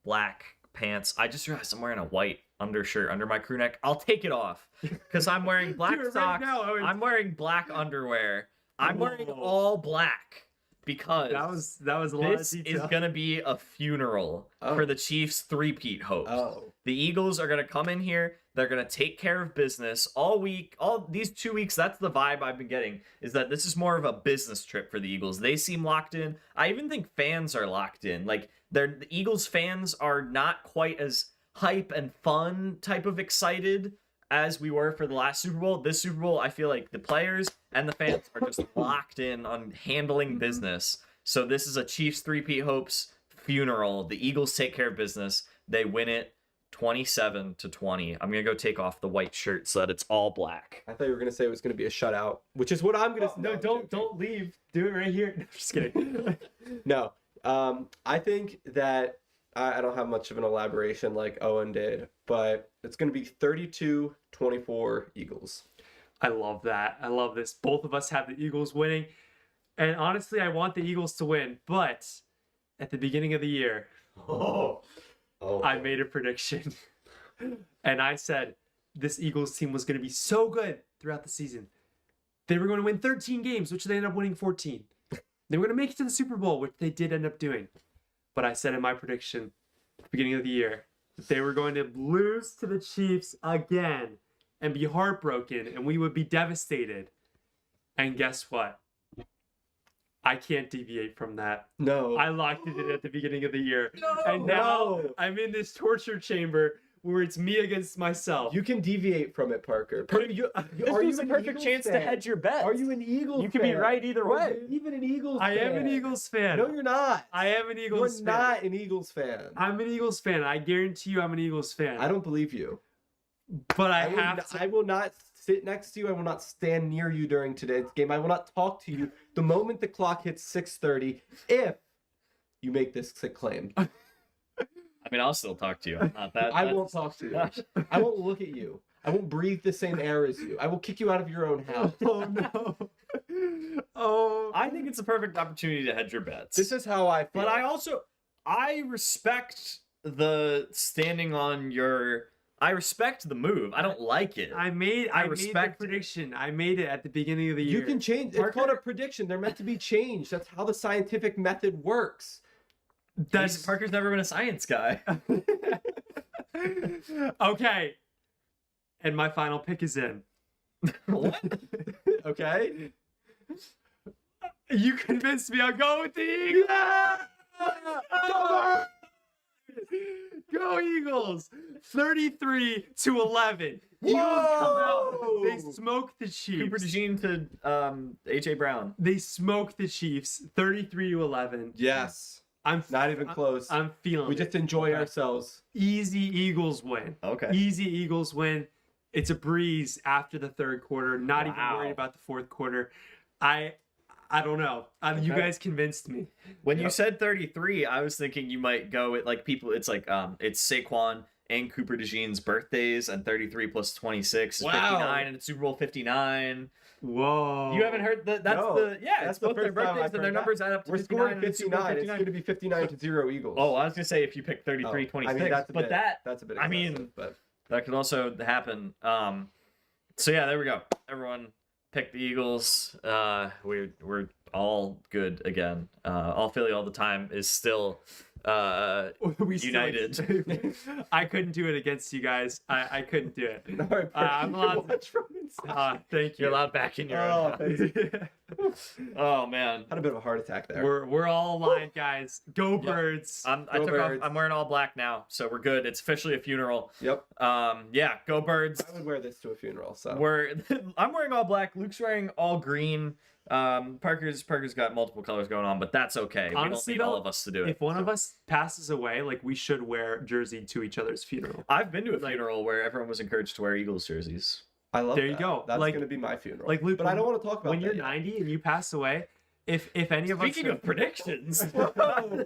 black pants. I just realized I'm wearing a white undershirt under my crew neck. I'll take it off because I'm wearing black Do it right socks. now, Owen. I'm wearing black underwear. I'm wearing Whoa. all black because That was a lot this of is detail. gonna be a funeral Oh. for the Chiefs three-peat hopes. Oh. The Eagles are gonna come in here. They're gonna take care of business all week. All these 2 weeks. That's the vibe I've been getting. Is that this is more of a business trip for the Eagles. They seem locked in. I even think fans are locked in. Like the Eagles fans are not quite as hype and fun type of excited as we were for the last Super Bowl. This Super Bowl, I feel like the players and the fans are just locked in on handling business. So this is a Chiefs three-peat hopes funeral. The Eagles take care of business. They win it 27-20. I'm gonna go take off the white shirt so that it's all black. I thought you were going to say it was going to be a shutout, which is what I'm going to No, don't leave. Do it right here. No, just kidding. No. I think that I don't have much of an elaboration like Owen did, but it's going to be 32-24 Eagles. I love that. I love this. Both of us have the Eagles winning. And honestly, I want the Eagles to win. But at the beginning of the year, I made a prediction. And I said this Eagles team was going to be so good throughout the season. They were going to win 13 games, which they ended up winning 14. They were going to make it to the Super Bowl, which they did end up doing. But I said in my prediction at the beginning of the year that they were going to lose to the Chiefs again and be heartbroken, and we would be devastated. And guess what? I can't deviate from that. No. I locked it in at the beginning of the year. No. And now I'm in this torture chamber where it's me against myself. You can deviate from it, Parker. Parker, Are you a perfect chance to hedge your bet? Are you an Eagles You can be right either way. Even an Eagles I fan. am an Eagles fan. No, you're not. I am an Eagles You're fan. not an Eagles fan. I'm an Eagles fan. I guarantee you I'm an Eagles fan. I don't believe you. But I will have not- to. I will not sit next to you. I will not stand near you during today's game. I will not talk to you the moment the clock hits 6:30 if you make this claim. I mean, I'll still talk to you. I'm not that. I won't talk to you. I won't look at you. I won't breathe the same air as you. I will kick you out of your own house. Oh no. Oh. I think it's a perfect opportunity to hedge your bets. This is how I feel. But I respect the standing on your. I respect the move. I don't like it. I made respect the prediction. I made it at the beginning of the year. You can change. It's called a prediction. They're meant to be changed. That's how the scientific method works. That's Parker's never been a science guy. okay. And my final pick is in. What? Okay. You convinced me. I'll go with the Eagles. Go Eagles! 33-11. Eagles come out. They smoked the Chiefs. Cooper DeJean to AJ Brown. They smoked the Chiefs 33-11. Yes. I'm Not even close. I'm feeling We it. just enjoy ourselves. Easy Eagles win. Okay. Easy Eagles win. It's a breeze after the third quarter. Not even Wow. worried about the fourth quarter. I don't know. You guys convinced me. When you said 33, I was thinking you might go with like people. It's like it's Saquon and Cooper DeJean's birthdays, and 33 plus 26 is Wow. 59, and it's Super Bowl 59. Whoa. You haven't heard that? That's No, the yeah. that's It's the both their first time birthdays I've and their heard that. numbers add up to We're 59. scoring and it's Super Bowl 59. It's 59. going to be 59-0 Eagles. Oh, I was gonna say if you pick 33, 26, I mean, that's a but bit, that's a bit. I mean, excessive, but that could also happen. So yeah, there we go. Everyone pick the Eagles. We're all good again. All Philly all the time is still We still- United. I couldn't do it against you guys. I couldn't do it. no, Parker, I'm you allowed to- watch from inside. Thank you. You're allowed back in your Oh, own thank house. Oh man. Had a bit of a heart attack there. We're all aligned, guys. Go Birds. I Go took off. Birds. I'm wearing all black now, so we're good. It's officially a funeral. Yep. Yeah, go Birds. I would wear this to a funeral. So I'm wearing all black. Luke's wearing all green. Parker's got multiple colors going on, but that's okay. Honestly, we don't need all though, of us to do it. If one of us passes away, like we should wear jersey to each other's funeral. I've been to a funeral where everyone was encouraged to wear Eagles jerseys. I love. There you that. go. That's Like- going to be my funeral. like, Luke, but I don't want to talk about When that you're yet. 90 and you pass away, if any of Speaking us of predictions, I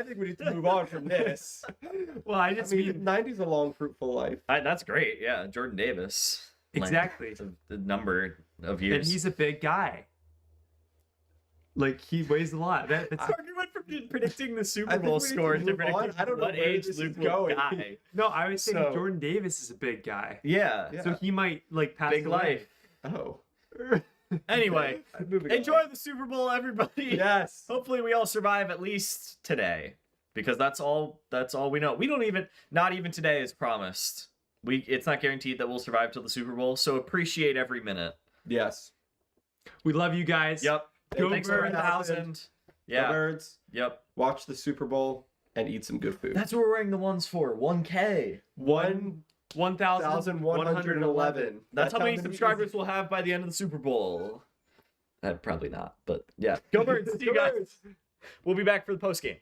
think we need to move on from this. well, I I just mean, mean 90's a long, fruitful life. that's great. Yeah, Jordan Davis. exactly. The number of years. And he's a big guy. Like he weighs a lot. That's Parker went from predicting the I Super think Bowl we need to score to move on. predicting I don't know what where age this is Luke will going. die. no. I was saying So- Jordan Davis is a big guy, Yeah, Yeah. so he might like pass big away. life. Oh. Anyway, Moving on. enjoy the Super Bowl, everybody. Yes. Hopefully, we all survive at least today, because that's all we know. We don't even, not even today is promised. It's not guaranteed that we'll survive till the Super Bowl. So appreciate every minute. Yes. We love you guys. Yep. Go Thanks for Birds. 1,000. Go Yeah. Birds. Yep. Watch the Super Bowl and eat some good food. That's what we're wearing the ones for. 1K. 1,111. That's how many subscribers we'll have by the end of the Super Bowl. Probably not, but yeah. Go Birds. See you guys. We'll be back for the post game.